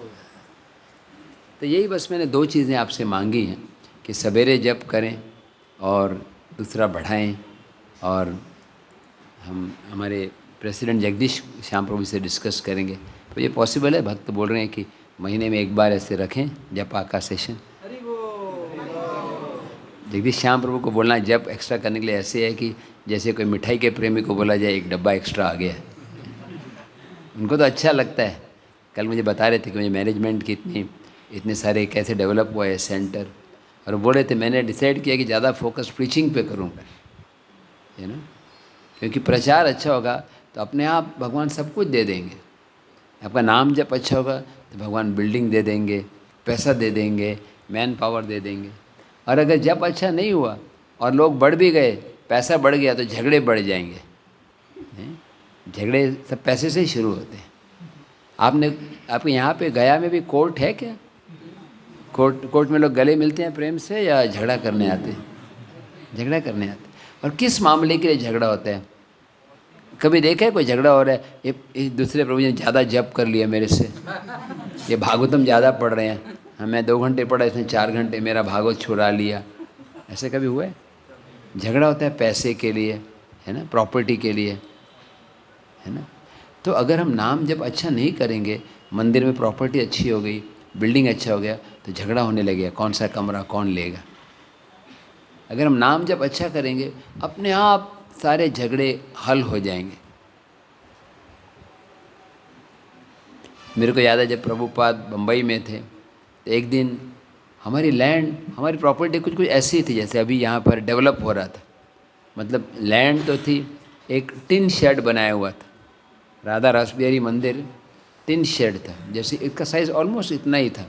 तो यही बस मैंने 2 चीज़ें आपसे मांगी हैं कि सवेरे जप करें और दूसरा बढ़ाएं। और हम हमारे प्रेसिडेंट जगदीश श्याम प्रभु से डिस्कस करेंगे, तो ये पॉसिबल है? भक्त बोल रहे हैं कि महीने में एक बार ऐसे रखें जपा का सेशन। जगदीश श्याम प्रभु को बोलना जप एक्स्ट्रा करने के लिए ऐसे है कि जैसे कोई मिठाई के प्रेमी को बोला जाए एक डब्बा एक्स्ट्रा आ गया। उनको तो अच्छा लगता है। कल मुझे बता रहे थे कि मुझे मैनेजमेंट की इतने सारे कैसे डेवलप हुआ है सेंटर, और बोल रहे थे मैंने डिसाइड किया कि ज़्यादा फोकस प्रीचिंग पे करूँगा, है ना? क्योंकि प्रचार अच्छा होगा तो अपने आप भगवान सब कुछ दे देंगे। आपका नाम जब अच्छा होगा तो भगवान बिल्डिंग दे देंगे, पैसा दे देंगे, मैन पावर दे देंगे। और अगर जब अच्छा नहीं हुआ और लोग बढ़ भी गए, पैसा बढ़ गया, तो झगड़े बढ़ जाएंगे। झगड़े सब पैसे से ही शुरू होते हैं। आपके यहाँ पे गया में भी कोर्ट है क्या? कोर्ट में लोग गले मिलते हैं प्रेम से या झगड़ा करने आते हैं? झगड़ा करने आते हैं। और किस मामले के लिए झगड़ा होता है? कभी देखा है कोई झगड़ा हो रहा है, ये दूसरे प्रभु ने ज़्यादा जप कर लिया मेरे से, ये भागवतम ज़्यादा पढ़ रहे हैं, हाँ मैं 2 घंटे पढ़ा, इसने 4 घंटे मेरा भागवत छुड़ा लिया, ऐसे कभी हुआ है? झगड़ा होता है पैसे के लिए, है ना, प्रॉपर्टी के लिए, है ना? तो अगर हम नाम जब अच्छा नहीं करेंगे, मंदिर में प्रॉपर्टी अच्छी हो गई, बिल्डिंग अच्छा हो गया, तो झगड़ा होने लगेगा, कौन सा कमरा कौन लेगा। अगर हम नाम जब अच्छा करेंगे, अपने आप सारे झगड़े हल हो जाएंगे। मेरे को याद है जब प्रभुपाद बम्बई में थे, तो एक दिन हमारी लैंड, हमारी प्रॉपर्टी कुछ कुछ ऐसी थी जैसे अभी यहाँ पर डेवलप हो रहा था। मतलब लैंड तो थी, एक टिन शेड बनाया हुआ था, राधा रासबिहारी मंदिर टिन शेड था, जैसे इसका साइज़ ऑलमोस्ट इतना ही था।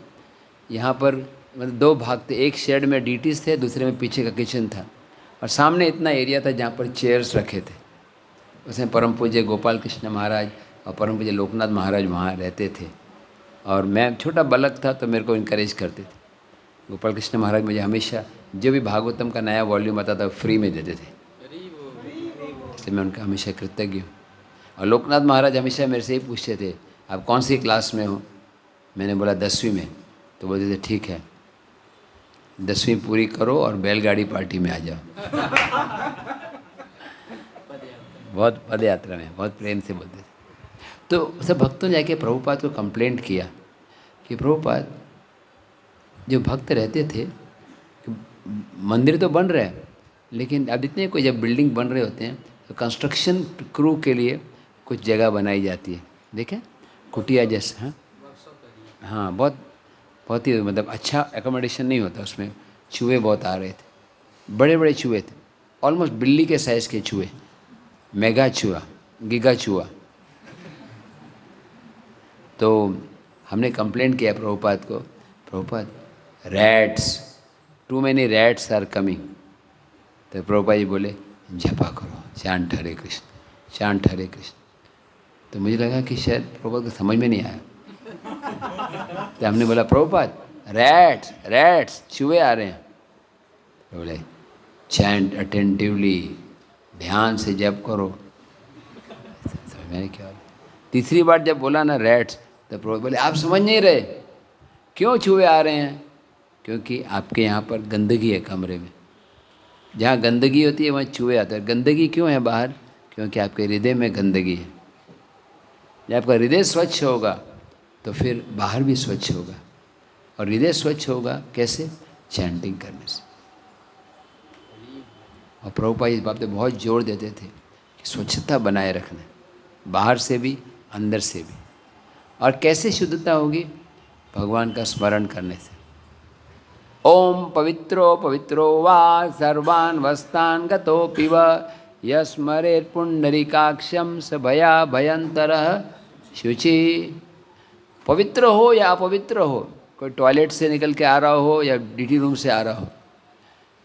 यहाँ पर मतलब 2 भाग थे, एक शेड में डीटीज थे, दूसरे में पीछे का किचन था, और सामने इतना एरिया था जहाँ पर चेयर्स रखे थे। उसमें परम पूज्य गोपाल कृष्ण महाराज और परम पूज्य लोकनाथ महाराज वहाँ रहते थे, और मैं छोटा बालक था तो मेरे को इनकरेज करते थे। गोपाल कृष्ण महाराज मुझे हमेशा जो भी भागवतम का नया वॉल्यूम आता था फ्री में देते थे, इसलिए मैं उनका हमेशा कृतज्ञ हूँ। और लोकनाथ महाराज हमेशा मेरे से ही पूछते थे आप कौन सी क्लास में हो। मैंने बोला 10वीं में, तो बोलते थे ठीक है 10वीं पूरी करो और बैलगाड़ी पार्टी में आ जाओ। बहुत पद यात्रा में बहुत प्रेम से बोलते थे। तो सब भक्तों ने जाके प्रभुपाद को कंप्लेंट किया कि प्रभुपाद जो भक्त रहते थे कि मंदिर तो बन रहा है, लेकिन अब इतने कोई जब बिल्डिंग बन रहे होते हैं तो कंस्ट्रक्शन क्रू के लिए कुछ जगह बनाई जाती है, देखें कुटिया जैसा। हाँ हाँ, बहुत बहुत ही मतलब अच्छा एकोमोडेशन नहीं होता उसमें। चूहे बहुत आ रहे थे, बड़े बड़े चूहे थे, ऑलमोस्ट बिल्ली के साइज़ के चूहे, मेगा चूहा, गीगा चूहा। तो हमने कंप्लेंट किया प्रभुपाद को, Prabhupada rats, too many rats are coming. तो प्रभुपाद जी बोले जपा करो, चांट हरे कृष्ण, चांट हरे कृष्ण। तो मुझे लगा कि शायद प्रभुपाद को समझ में नहीं आया। तो हमने बोला प्रभुपाद रैट्स रैट्स चूहे आ रहे हैं। तो बोले चैंट अटेंटिवली, ध्यान से जप करो। समझ में क्या? तीसरी बार जब बोला ना रैट्स, तो प्रभु बोले आप समझ नहीं रहे, क्यों चूहे आ रहे हैं? क्योंकि आपके यहाँ पर गंदगी है कमरे में, जहाँ गंदगी होती है वहाँ चूहे आते हैं। गंदगी क्यों है बाहर? क्योंकि आपके हृदय में गंदगी है। जब आपका हृदय स्वच्छ होगा तो फिर बाहर भी स्वच्छ होगा। और हृदय स्वच्छ होगा कैसे? चैंटिंग करने से। और प्रभुपाद इस बात पे बहुत जोर देते थे कि स्वच्छता बनाए रखना, बाहर से भी अंदर से भी। और कैसे शुद्धता होगी? भगवान का स्मरण करने से। ओम पवित्रो पवित्रो वा सर्वान् वस्तान् गतोऽपि वा यस्मरेत् पुंडरीकाक्षं स भया भयंतरः शुचि। पवित्र हो या अपवित्र हो, कोई टॉयलेट से निकल के आ रहा हो या ड्यूटी रूम से आ रहा हो,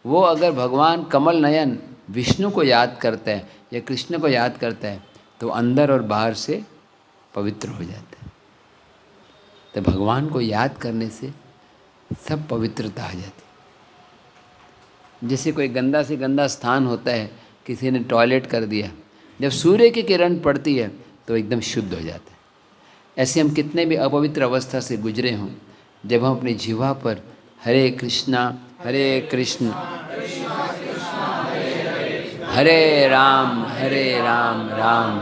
वो अगर भगवान कमल नयन विष्णु को याद करता है या कृष्ण को याद करता है तो अंदर और बाहर से पवित्र हो जाता है। तो भगवान को याद करने से सब पवित्रता आ जाती। जैसे कोई गंदा से गंदा स्थान होता है, किसी ने टॉयलेट कर दिया, जब सूर्य की किरण पड़ती है तो एकदम शुद्ध हो जाता है। ऐसे हम कितने भी अपवित्र अवस्था से गुजरे हों, जब हम अपनी जीवा पर हरे कृष्ण हरे राम राम राम,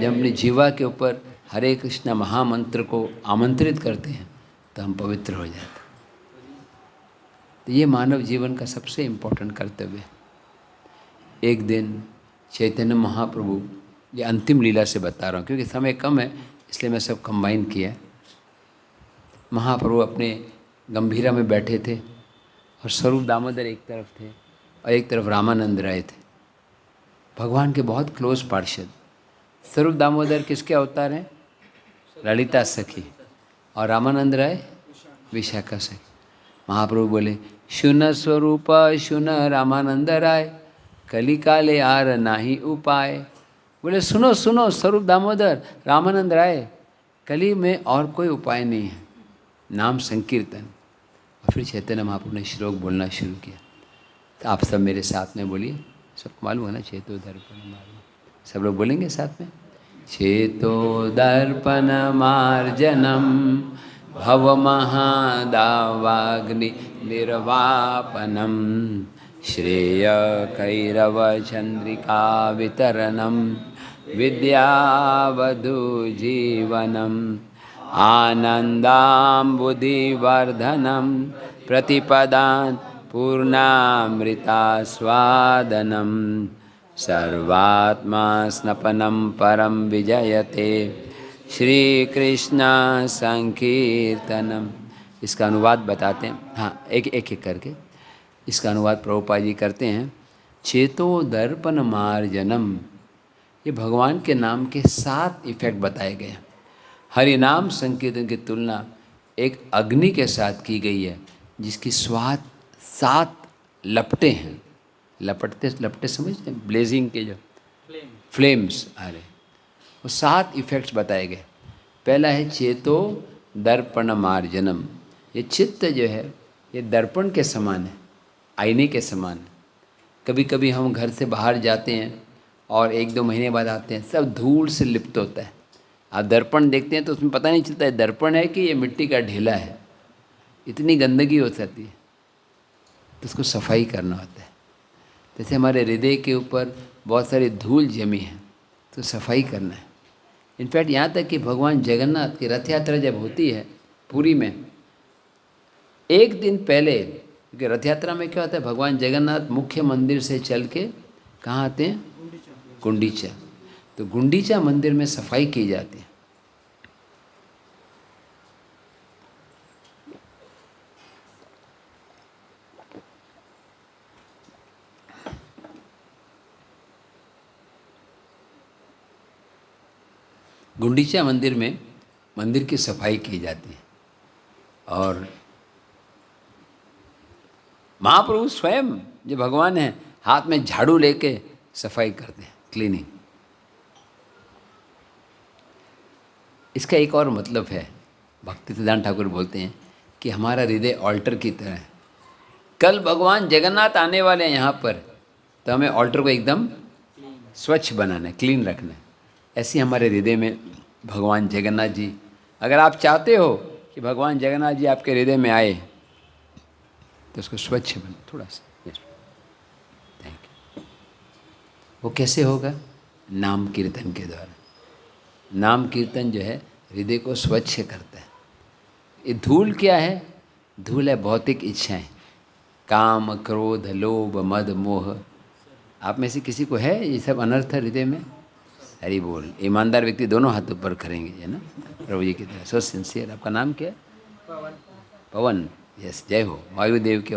जब अपनी जीवा के ऊपर हरे कृष्ण महामंत्र को आमंत्रित करते हैं तो हम पवित्र हो जाते हैं। तो ये मानव जीवन का सबसे इम्पोर्टेंट कर्तव्य है। एक दिन चैतन्य महाप्रभु, ये अंतिम लीला से बता रहा हूँ क्योंकि समय कम है इसलिए मैं सब कंबाइन किया। महाप्रभु अपने गंभीरा में बैठे थे और स्वरूप दामोदर एक तरफ थे और एक तरफ रामानंद राय थे, भगवान के बहुत क्लोज पार्षद। स्वरूप दामोदर किसके अवतार हैं? ललिता सखी। और रामानंद राय विशाखा सखी। महाप्रभु बोले शुन स्वरूप शुन रामानंद राय, कलिकाले आर नाही उपाय। बोले सुनो सुनो स्वरूप दामोदर रामानंद राय, कली में और कोई उपाय नहीं है, नाम संकीर्तन। और फिर चैतन्य महाप्रभु ने श्लोक बोलना शुरू किया। तो आप सब मेरे साथ में बोलिए, सबको मालूम है ना, चेतो दर्पण मार्जनम। सब लोग बोलेंगे साथ में, चेतो दर्पण मार्जनम भव महादावाग्नि निर्वापनम श्रेय कैरव चंद्रिका वितरणम विद्यावधु जीवनम आनंदाम्बुधिवर्धनम प्रतिपदान पूर्णामृतास्वादनम सर्वात्मा स्नपनम परम विजयते श्री कृष्ण संकीर्तनम। इसका अनुवाद बताते हैं, हाँ एक एक करके इसका अनुवाद प्रभुपाद जी करते हैं। चेतो दर्पण मार्जनम, ये भगवान के नाम के 7 इफेक्ट बताए गए हैं। हरि नाम संकीर्तन की तुलना एक अग्नि के साथ की गई है जिसकी स्वाद 7 लपटे हैं। लपटे समझते हैं, ब्लेजिंग के जो फ्लेम्स आ रहे, वो 7 इफेक्ट्स बताए गए। पहला है चेतो दर्पण मार्जनम, ये चित्त जो है ये दर्पण के समान है। आईने के समान है। कभी कभी हम घर से बाहर जाते हैं और 1-2 महीने बाद आते हैं, सब धूल से लिप्त होता है। आप दर्पण देखते हैं तो उसमें पता नहीं चलता है दर्पण है कि ये मिट्टी का ढेला है, इतनी गंदगी हो जाती है, तो उसको सफाई करना होता है। जैसे हमारे हृदय के ऊपर बहुत सारी धूल जमी है, तो सफाई करना है। इनफैक्ट यहाँ तक कि भगवान जगन्नाथ की रथ यात्रा जब होती है पुरी में, एक दिन पहले, क्योंकि रथ यात्रा में क्या होता है, भगवान जगन्नाथ मुख्य मंदिर से चल के कहाँ आते हैं, गुंडीचा। तो गुंडीचा मंदिर में सफाई की जाती है। गुंडीचा मंदिर में मंदिर की सफाई की जाती है और महाप्रभु स्वयं जो भगवान हैं हाथ में झाड़ू लेके सफाई करते हैं, क्लीनिंग। इसका एक और मतलब है, भक्ति सिद्धांत ठाकुर बोलते हैं कि हमारा हृदय ऑल्टर की तरह है। कल भगवान जगन्नाथ आने वाले हैं यहाँ पर, तो हमें ऑल्टर को एकदम स्वच्छ बनाना है, क्लीन रखना है। ऐसे हमारे हृदय में भगवान जगन्नाथ जी, अगर आप चाहते हो कि भगवान जगन्नाथ जी आपके हृदय में आए तो उसको स्वच्छ बना थोड़ा सा। Thank you. वो कैसे होगा? नाम कीर्तन के द्वारा। नाम कीर्तन जो है हृदय को स्वच्छ करता है। ये धूल क्या है? धूल है भौतिक इच्छाएं, काम, क्रोध, लोभ, मद, मोह। आप में से किसी को है ये सब अनर्थ हृदय में? हरि बोल। ईमानदार व्यक्ति दोनों हाथ ऊपर करेंगे, है ना, प्रभु जी की तरह। सो सिंसियर। आपका नाम क्या है? पवन। पवन। यस, जय हो। वायुदेव के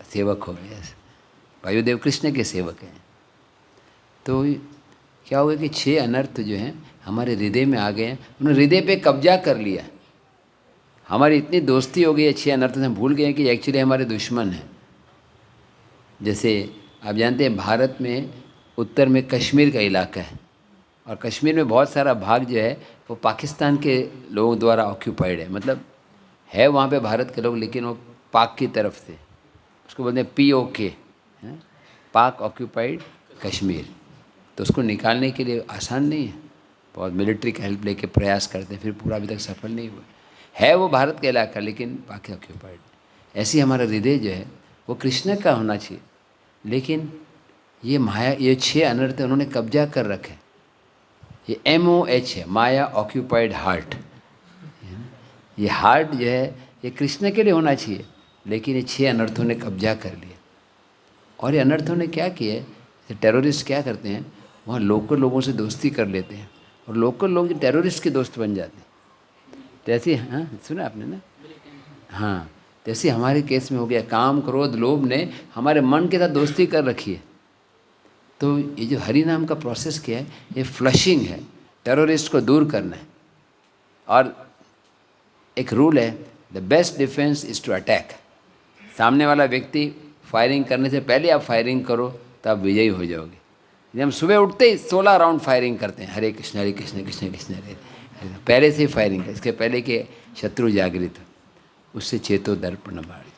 सेवक हो। यस, वायुदेव कृष्ण के सेवक हैं। तो क्या होगा कि 6 अनर्थ जो हैं हमारे हृदय में आ गए हैं, उन्होंने हृदय पे कब्जा कर लिया। हमारी इतनी दोस्ती हो गई है 6 अनर्थ से, हम भूल गए हैं कि एक्चुअली हमारे दुश्मन हैं। जैसे आप जानते हैं भारत में उत्तर में कश्मीर का इलाका है और कश्मीर में बहुत सारा भाग जो है वो पाकिस्तान के लोगों द्वारा ऑक्यूपाइड है। मतलब है वहाँ पे भारत के लोग, लेकिन वो पाक की तरफ से, उसको बोलते हैं POK, पाक ऑक्यूपाइड कश्मीर। तो उसको निकालने के लिए आसान नहीं है, बहुत मिलिट्री का हेल्प लेके प्रयास करते हैं, फिर पूरा अभी तक सफल नहीं हुआ है। वो भारत का इलाका लेकिन पाक ऑक्यूपाइड। ऐसे हमारा हृदय जो है वो कृष्ण का होना चाहिए, लेकिन ये माया, ये 6 अनर्थ उन्होंने कब्जा कर रखे। ये MOH है, माया ऑक्यूपाइड हार्ट। ये हार्ट जो है ये कृष्ण के लिए होना चाहिए, लेकिन ये 6 अनर्थों ने कब्जा कर लिया। और ये अनर्थों ने क्या किया है, टेररिस्ट क्या करते हैं, वहाँ लोकल लोगों से दोस्ती कर लेते हैं और लोकल लोग टेररिस्ट के दोस्त बन जाते हैं। जैसे, हाँ सुना आपने ना, हाँ, जैसे हमारे केस में हो गया, काम, क्रोध, लोभ ने हमारे मन के साथ दोस्ती कर रखी है। तो ये जो हरि नाम का प्रोसेस क्या है, ये फ्लशिंग है, टेररिस्ट को दूर करना है। और एक रूल है, the best defence is to attack. सामने वाला व्यक्ति फायरिंग करने से पहले आप फायरिंग करो तो आप विजयी हो जाओगे। जब हम सुबह उठते ही 16 राउंड फायरिंग करते हैं, हरे कृष्ण कृष्ण कृष्ण हरे, पहले से ही फायरिंग है, इसके पहले के शत्रु जागृत, उससे चेतो दर्पण बाड़ी।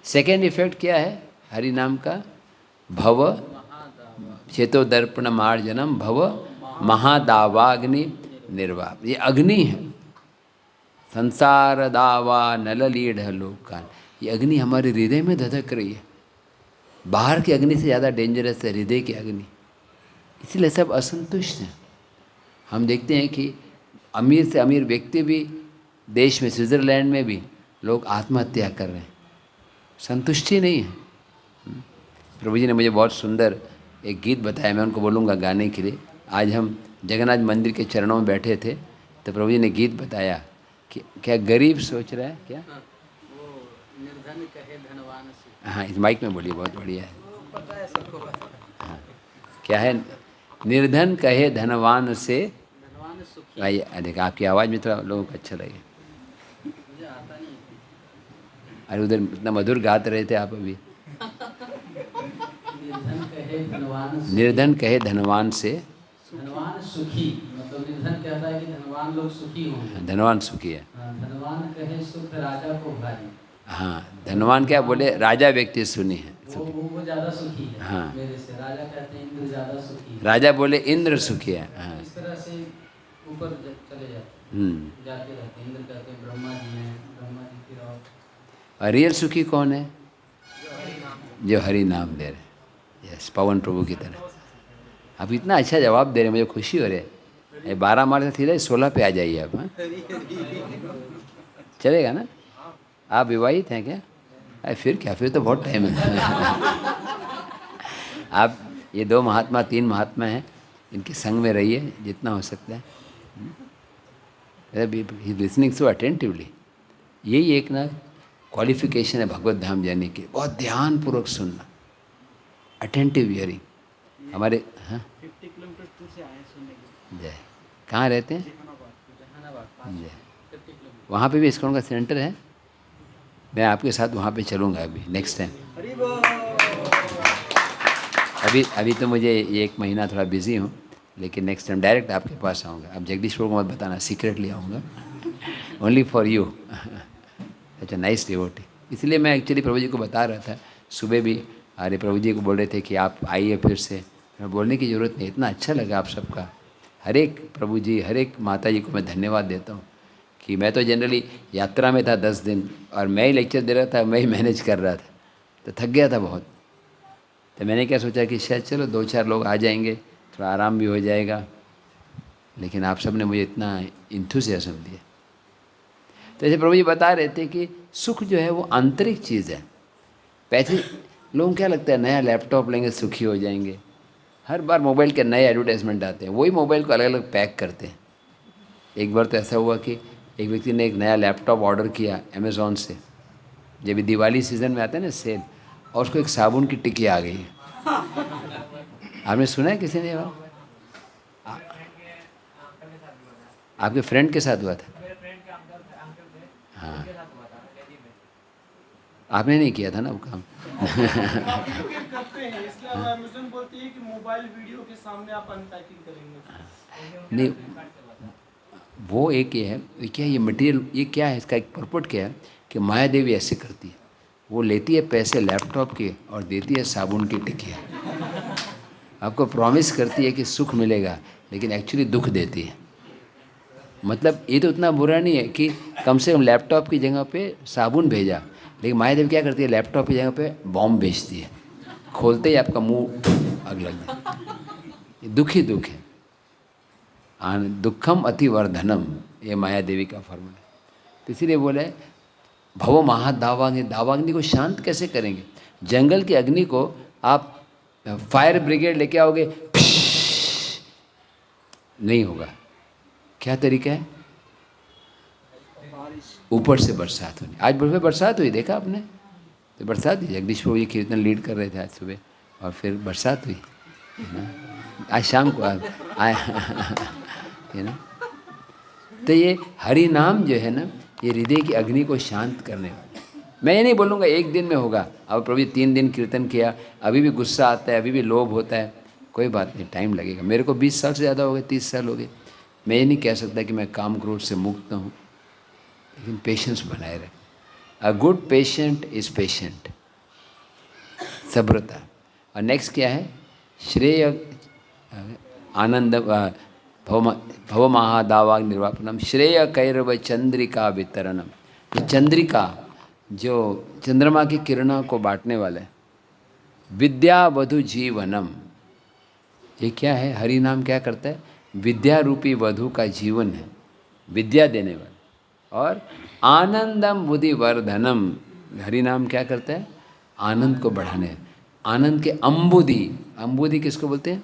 सेकेंड इफेक्ट क्या है हरि नाम का? भव चेतो दर्पण मार्जनम भव महादावाग्नि निर्वाप। ये अग्नि है, संसार दावा नललीढ़ लोकान। ये अग्नि हमारे हृदय में धधक रही है। बाहर की अग्नि से ज़्यादा डेंजरस है हृदय की अग्नि, इसलिए सब असंतुष्ट हैं। हम देखते हैं कि अमीर से अमीर व्यक्ति भी देश में, स्विट्ज़रलैंड में भी लोग आत्महत्या कर रहे हैं, संतुष्टि नहीं है। प्रभु जी ने मुझे बहुत सुंदर एक गीत बताया, मैं उनको बोलूँगा गाने के लिए। आज हम जगन्नाथ मंदिर के चरणों में बैठे थे तो प्रभु जी ने गीत बताया कि क्या गरीब सोच रहा है, क्या वो निर्धन कहे धनवान से। हाँ, इस माइक में बोलिए, बहुत बढ़िया है। पता है सबको, पता है। हाँ, क्या है? निर्धन कहे धनवान से, धनवान सुखी। भाई देखा आपकी आवाज़ में थोड़ा लोगों को अच्छा लगे। मुझे आता नहीं। अरे उधर इतना मधुर गाते रहे थे आप अभी। निर्धन कहे धनवान से, निर्धन कहे धनवान से, धनवान सुखी। मतलब निर्धन कहता है कि धनवान लोग सुखी होंगे। धनवान सुखी है। धनवान कहे सुख राजा को भारी। हाँ, धनवान क्या बोले, राजा व्यक्ति सुनी है, वो ज़्यादा सुखी है हाँ। मेरे से। राजा कहते हैं इंद्र ज़्यादा सुखी है। राजा बोले इंद्र सुखी है। हाँ। इस तरह से ऊपर चले जाते जाते रहते हैं। इंद्र कहते हैं ब्रह्मा जी हैं, ब्रह्मा जी फिर और रियल सुखी कौन है? जो हरि नाम दे रहे। यस, पवन प्रभु की तरह। आप इतना अच्छा जवाब दे रहे हैं, मुझे खुशी हो रही है। 12 मार्च से सीधे 16 पे आ जाइए आप। हाँ, चलेगा ना? आप विवाहित हैं क्या? अरे फिर क्या, फिर तो बहुत टाइम है। आप ये 2 महात्मा 3 महात्मा हैं, इनके संग में रहिए जितना हो सकता है। Listening so attentively. यही एक ना क्वालिफिकेशन है भगवत धाम जाने की, बहुत ध्यानपूर्वक सुनना, अटेंटिव हियरिंग। हमारे 50 किलोमीटर दूर से आए सुनने के लिए। जय, कहाँ रहते हैं? जहानाबाद। जय, वहाँ पे भी इस्कॉन का सेंटर है। मैं आपके साथ वहाँ पे चलूँगा अभी नेक्स्ट टाइम। अभी तो मुझे ये 1 महीना थोड़ा बिजी हूँ, लेकिन नेक्स्ट टाइम डायरेक्ट आपके पास आऊँगा। अब जगदीशपुर को मत बताना, सीक्रेटली आऊँगा, ओनली फॉर यू। अच्छा, नाइस डिवोटी। इसलिए मैं एक्चुअली प्रभु जी को बता रहा था सुबह भी। अरे प्रभु जी को बोल रहे थे कि आप आइए फिर से। मैं बोलने की ज़रूरत नहीं, इतना अच्छा लगा आप सबका। हर एक प्रभु जी, हर एक माता जी को मैं धन्यवाद देता हूँ कि मैं तो जनरली यात्रा में था 10 दिन, और मैं ही लेक्चर दे रहा था, मैं ही मैनेज कर रहा था, तो थक गया था बहुत। तो मैंने क्या सोचा कि शायद चलो 2-4 लोग आ जाएंगे, थोड़ा आराम भी हो जाएगा। लेकिन आप सब ने मुझे इतना इंथुसियाज्म दिया। तो जैसे प्रभु जी बता रहे थे कि सुख जो है वो आंतरिक चीज़ है। पैसे, लोगों को क्या लगता है नया लैपटॉप लेंगे सुखी हो जाएंगे। हर बार मोबाइल के नए एडवर्टाइजमेंट आते हैं, वही मोबाइल को अलग अलग पैक करते हैं। एक बार तो ऐसा हुआ कि एक व्यक्ति ने एक नया लैपटॉप ऑर्डर किया अमेज़ॉन से, जब भी दिवाली सीज़न में आता है ना सेल, और उसको एक साबुन की टिक्की आ गई है। आपने सुना है किसी ने? आपके फ्रेंड के साथ हुआ था? हाँ, आपने नहीं किया था ना वो काम। करते हैं इसलिए अमेज़न बोलती है कि मोबाइल वीडियो के सामने आप अनपैकिंग करेंगे। नहीं, वो एक ये है, ये क्या है, ये मटेरियल, ये क्या है, इसका एक पर्पट क्या है कि माया देवी ऐसे करती है। वो लेती है पैसे लैपटॉप के और देती है साबुन की टिकिया। आपको प्रॉमिस करती है कि सुख मिलेगा, लेकिन एक्चुअली दुख देती है। मतलब ये तो उतना बुरा नहीं है कि कम से कम लैपटॉप की जगह पे साबुन भेजा, लेकिन माया देवी क्या करती है, लैपटॉप की जगह पे बॉम्ब भेजती है। खोलते ही आपका मुंह आग लग जाए। दुख ही दुख है। दुखम अतिवर्धनम, ये माया देवी का फॉर्मूला है। तो इसीलिए बोले भवो महादावाग्नि, दावाग्नि को शांत कैसे करेंगे? जंगल की अग्नि को आप फायर ब्रिगेड लेके आओगे, नहीं होगा। क्या तरीका है? ऊपर से बरसात होनी। आज सुबह बरसात हुई, देखा आपने? तो बरसात हुई, जगदीशपुर ये कीर्तन लीड कर रहे थे आज सुबह, और फिर बरसात हुई आज शाम को आए। है ना? तो ये हरि नाम जो है ना, ये हृदय की अग्नि को शांत करने वाला। मैं ये नहीं बोलूँगा 1 दिन में होगा। अब प्रभु 3 दिन कीर्तन किया, अभी भी गुस्सा आता है, अभी भी लोभ होता है, कोई बात नहीं, टाइम लगेगा। मेरे को 20 साल से ज़्यादा हो गए, 30 साल हो गए। मैं ये नहीं कह सकता कि मैं काम क्रोध से मुक्त हूँ, लेकिन पेशेंस बनाए रखें। A good patient is patient, सब्रता। और नेक्स्ट क्या है? श्रेय आनंद भव महादावाग निर्वापनम श्रेय कैरव चंद्रिका वितरणम। तो चंद्रिका जो चंद्रमा की किरणों को बांटने वाले, विद्या वधु जीवनम। ये क्या है? हरि नाम क्या करता है? विद्या रूपी वधु का जीवन है, विद्या देने वाला। और आनंदम बुद्धि वर्धनम, हरि नाम क्या करता है? आनंद को बढ़ाने, आनंद के अम्बुधि, अम्बुधि किसको बोलते हैं?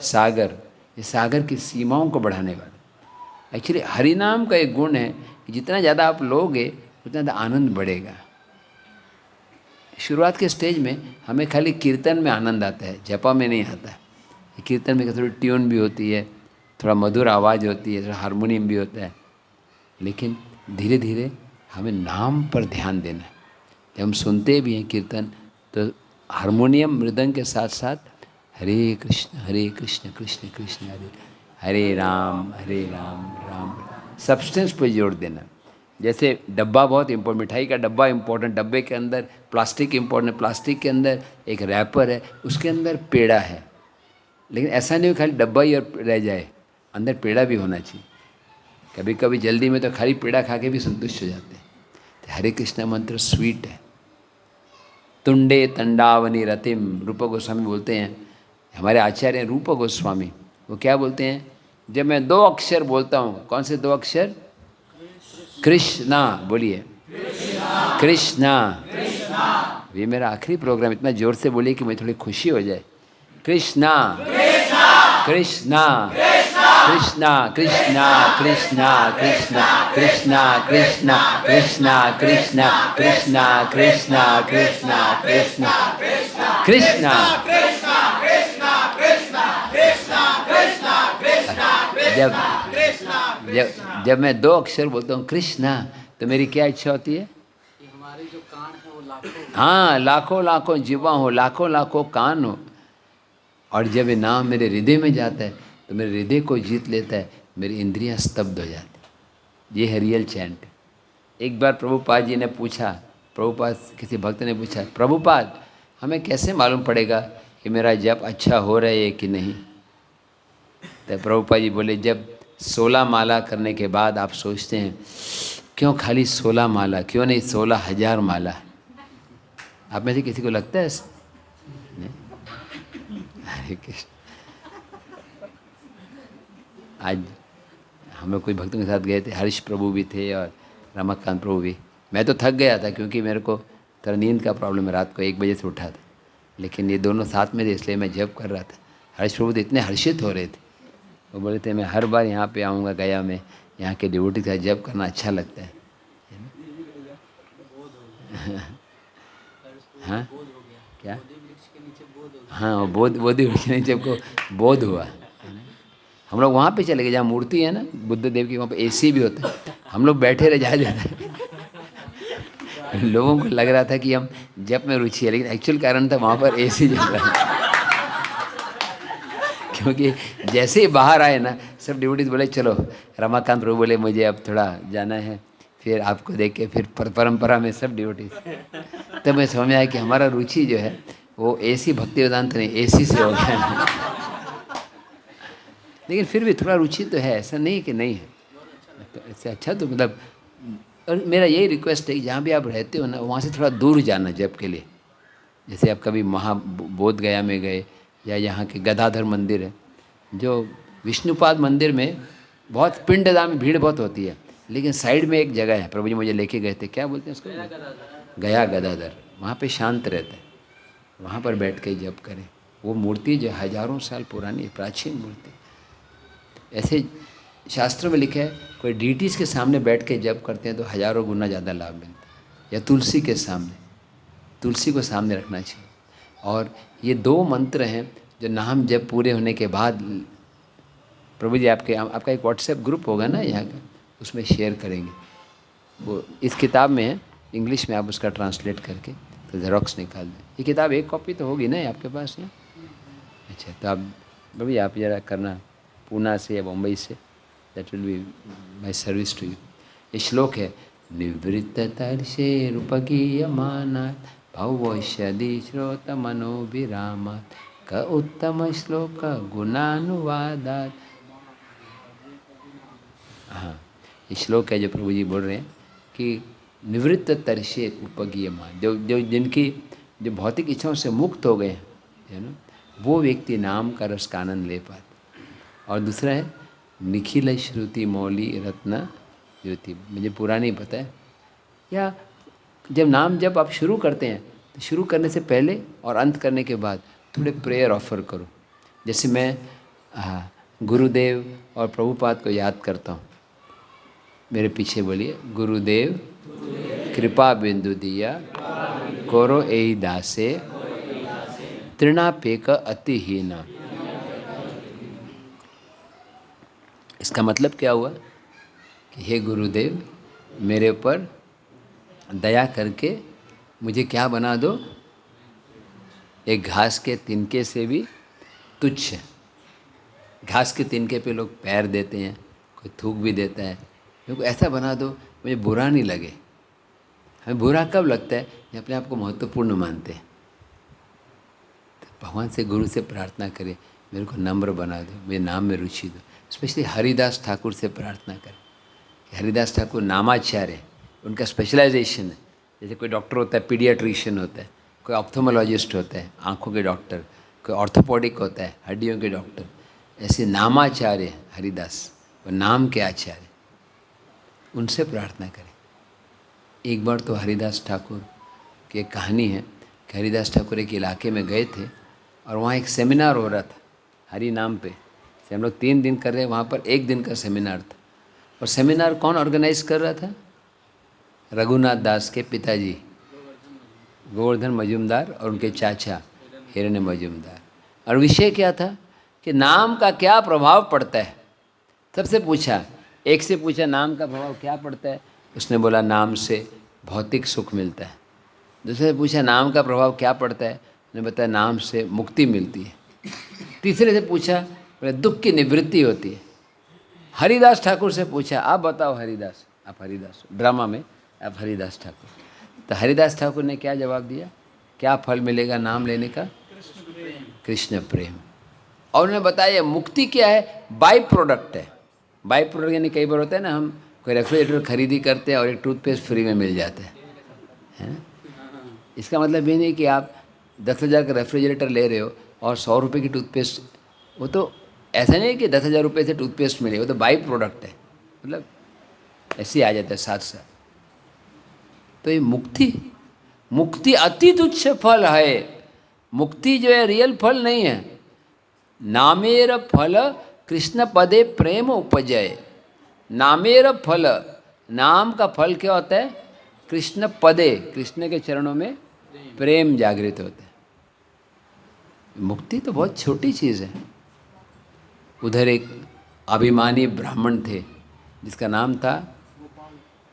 सागर। ये सागर की सीमाओं को बढ़ाने वाला। एक्चुअली हरि नाम का एक गुण है कि जितना ज़्यादा आप लोगे उतना ज़्यादा आनंद बढ़ेगा। शुरुआत के स्टेज में हमें खाली कीर्तन में आनंद आता है, जपा में नहीं आता है। कीर्तन में थोड़ी ट्यून भी होती है, थोड़ा मधुर आवाज़ होती है, थोड़ा हारमोनियम भी होता है, लेकिन धीरे धीरे हमें नाम पर ध्यान देना है। जब हम सुनते भी हैं कीर्तन, तो हारमोनियम मृदंग के साथ साथ हरे कृष्ण कृष्ण कृष्ण हरे, हरे राम राम राम। सब्सटेंस पर जोड़ देना। जैसे डब्बा बहुत इम्पोर्टेंट, मिठाई का डब्बा इम्पोर्टेंट, डब्बे के अंदर प्लास्टिक इम्पोर्टेंट, प्लास्टिक के अंदर एक रैपर है, उसके अंदर पेड़ा है। लेकिन ऐसा नहीं हो खाली डब्बा ही और रह जाए, अंदर पेड़ा भी होना चाहिए। कभी कभी जल्दी में तो खाली पेड़ा खा के भी संतुष्ट हो जाते हैं। तो हरे कृष्णा मंत्र स्वीट है। तुंडे तंडावनी रतिम, रूप गोस्वामी बोलते हैं, हमारे आचार्य हैं रूप गोस्वामी, वो क्या बोलते हैं, जब मैं 2 अक्षर बोलता हूँ, कौन से 2 अक्षर? कृष्णा, बोलिए कृष्णा। ये मेरा आखिरी प्रोग्राम, इतना जोर से बोलिए कि मुझे थोड़ी खुशी हो जाए। कृष्णा कृष्णा कृष्णा कृष्णा कृष्णा कृष्णा कृष्णा कृष्णा कृष्णा कृष्णा कृष्णा कृष्णा कृष्णा कृष्णा कृष्णा। जब जब जब मैं 2 अक्षर बोलता हूँ कृष्णा, तो मेरी क्या इच्छा होती है? कि हमारे जो कान है वो लाखों, हाँ, लाखों लाखों जीवा हो, लाखों लाखों कान हो, और जब ये नाम मेरे हृदय में जाता है तो मेरे हृदय को जीत लेता है, मेरी इंद्रियां स्तब्ध हो जाती। ये है रियल चैंट। एक बार प्रभुपाद जी ने पूछा, प्रभुपाद किसी भक्त ने पूछा, प्रभुपाद हमें कैसे मालूम पड़ेगा कि मेरा जप अच्छा हो रहा है कि नहीं? तो प्रभुपाद जी बोले, जब 16 माला करने के बाद आप सोचते हैं क्यों खाली 16 माला, क्यों नहीं 16,000 माला? आप में से किसी को लगता है ऐसा? हरे कृष्ण। आज हम लोग कोई भक्तों के साथ गए थे, हरीश प्रभु भी थे और रमाकांत प्रभु भी। मैं तो थक गया था क्योंकि मेरे को थोड़ा नींद का प्रॉब्लम है, रात को 1 बजे से उठा था, लेकिन ये दोनों साथ में थे इसलिए मैं जप कर रहा था। हरीश प्रभु तो इतने हर्षित हो रहे थे, वो बोले थे मैं हर बार यहाँ पे आऊँगा गया में, यहाँ के डिवोटी का जप करना अच्छा लगता है। हाँ क्या? हाँ, वो बोधि वृक्ष के नीचे को बोध हुआ। हम लोग वहाँ पे चले गए जहाँ मूर्ति है ना बुद्ध देव की, वहाँ पे AC भी होता है, हम लोग बैठे रह जा जाते हैं। लोगों को लग रहा था कि हम जप में रुचि है, लेकिन एक्चुअल कारण था वहाँ पर AC चल रहा है। क्योंकि जैसे ही बाहर आए ना, सब डिवोटीज बोले चलो, रमाकांत प्रभु बोले मुझे अब थोड़ा जाना है, फिर आपको देख के फिर परंपरा में सब डिवोटीज। तब मैं समझ आया कि हमारा रुचि जो है वो AC भक्ति वेदांत नहीं, AC से हो गया। लेकिन फिर भी थोड़ा रुचि तो है, ऐसा नहीं कि नहीं है। तो इससे अच्छा तो मतलब, और मेरा यही रिक्वेस्ट है कि जहाँ भी आप रहते हो ना, वहाँ से थोड़ा दूर जाना जप के लिए। जैसे आप कभी बोध गया में गए, या यहाँ के गदाधर मंदिर है, जो विष्णुपाद मंदिर में बहुत पिंडदान में भीड़ बहुत होती है, लेकिन साइड में एक जगह है, प्रभु जी मुझे लेके गए थे, क्या बोलते हैं उसको? गया गदाधर। वहाँ पे शांत रहता है, वहाँ पर बैठ के जप करें। वो मूर्ति जो हजारों साल पुरानी प्राचीन मूर्ति, ऐसे शास्त्रों में लिखा है, कोई डीटीज़ के सामने बैठ के जप करते हैं तो हजारों गुना ज़्यादा लाभ मिलता है। या तुलसी के सामने, तुलसी को सामने रखना चाहिए। और ये 2 मंत्र हैं जो नाम जप पूरे होने के बाद, प्रभु जी आपका एक व्हाट्सएप ग्रुप होगा ना यहाँ का, उसमें शेयर करेंगे। वो इस किताब में है, इंग्लिश में आप उसका ट्रांसलेट करके तो ज़ेरॉक्स निकाल दें। ये किताब एक कॉपी तो होगी ना आपके पास ना? अच्छा, तो आप प्रभु जी आप ज़रा करना, पूना से या बम्बई से, that will be my service to you. ये श्लोक है, निवृत्त तर्षे रूपगीयमानात् भवष्यदि श्रोत मनोभिरामात् क उत्तम श्लोक गुणानुवादात्। हाँ, ये श्लोक है जो प्रभु जी बोल रहे हैं कि निवृत्त तर्षे उपगीयमान, जो जिनकी जो भौतिक इच्छाओं से मुक्त हो गए हैं, है ना, वो व्यक्ति नाम का रस का आनंद ले पाते। और दूसरा है निखिल श्रुति मौली रत्न ज्योति, मुझे पूरा नहीं पता है। या जब आप शुरू करते हैं तो शुरू करने से पहले और अंत करने के बाद थोड़े प्रेयर ऑफर करो। जैसे मैं गुरुदेव और प्रभुपाद को याद करता हूँ, मेरे पीछे बोलिए, गुरुदेव कृपा बिंदु दिया कोरो एई दासे तृणापेक अतिहीना। इसका मतलब क्या हुआ कि हे गुरुदेव, मेरे ऊपर दया करके मुझे क्या बना दो, एक घास के तिनके से भी तुच्छ। घास के तिनके पे लोग पैर देते हैं, कोई थूक भी देता है, मेरे को ऐसा बना दो मुझे बुरा नहीं लगे। हमें बुरा कब लगता है? जब अपने आप को महत्वपूर्ण मानते हैं। तो भगवान से, गुरु से प्रार्थना करें, मेरे को नम्र बना दो, मेरे नाम में रुचि दो। स्पेशली हरिदास ठाकुर से प्रार्थना करें। हरिदास ठाकुर नामाचार्य, उनका स्पेशलाइजेशन है। जैसे कोई डॉक्टर होता है, पीडियाट्रिशियन होता है, कोई ऑप्थोमोलॉजिस्ट होता है, आँखों के डॉक्टर, कोई ऑर्थोपोडिक होता है, हड्डियों के डॉक्टर, ऐसे नामाचार्य हरिदास, वो नाम के आचार्य, उनसे प्रार्थना करें। एक बार तो हरिदास ठाकुर की एक कहानी है कि हरिदास ठाकुर एक इलाके में गए थे और वहाँ एक सेमिनार हो रहा था हरि नाम पे। से हम लोग 3 दिन कर रहे हैं, वहाँ पर 1 दिन का सेमिनार था। और सेमिनार कौन ऑर्गेनाइज कर रहा था? रघुनाथ दास के पिताजी गोवर्धन मजूमदार और उनके चाचा हिरण्य मजूमदार। और विषय क्या था कि नाम का क्या प्रभाव पड़ता है। सबसे पूछा, एक से पूछा नाम का प्रभाव क्या पड़ता है, उसने बोला नाम से भौतिक सुख मिलता है। दूसरे से पूछा नाम का प्रभाव क्या पड़ता है, उसने बताया नाम से मुक्ति मिलती है। तीसरे से पूछा, बोले दुख की निवृत्ति होती है। हरिदास ठाकुर से पूछा, आप बताओ हरिदास, आप हरिदास ड्रामा में आप हरिदास ठाकुर। तो हरिदास ठाकुर ने क्या जवाब दिया, क्या फल मिलेगा नाम लेने का? कृष्ण प्रेम। और उन्होंने बताया मुक्ति क्या है, बाई प्रोडक्ट है। बाई प्रोडक्ट यानी कई बार होता है ना, हम कोई रेफ्रिजरेटर खरीदी करते हैं और एक टूथपेस्ट फ्री में मिल जाता है ना। इसका मतलब ये नहीं कि आप 10,000 का रेफ्रिजरेटर ले रहे हो और 100 रुपये की टूथपेस्ट, वो तो ऐसा नहीं कि 10,000 रुपये से टूथपेस्ट मिले, वो तो बाई प्रोडक्ट है, मतलब ऐसे ही आ जाता है साथ साथ। तो ये मुक्ति अति तुच्छ फल है। मुक्ति जो है रियल फल नहीं है। नामेर फल कृष्ण पदे प्रेम उपजय। नामेर फल, नाम का फल क्या होता है? कृष्ण पदे, कृष्ण के चरणों में प्रेम जागृत होता है। मुक्ति तो बहुत छोटी चीज़ है। उधर एक अभिमानी ब्राह्मण थे जिसका नाम था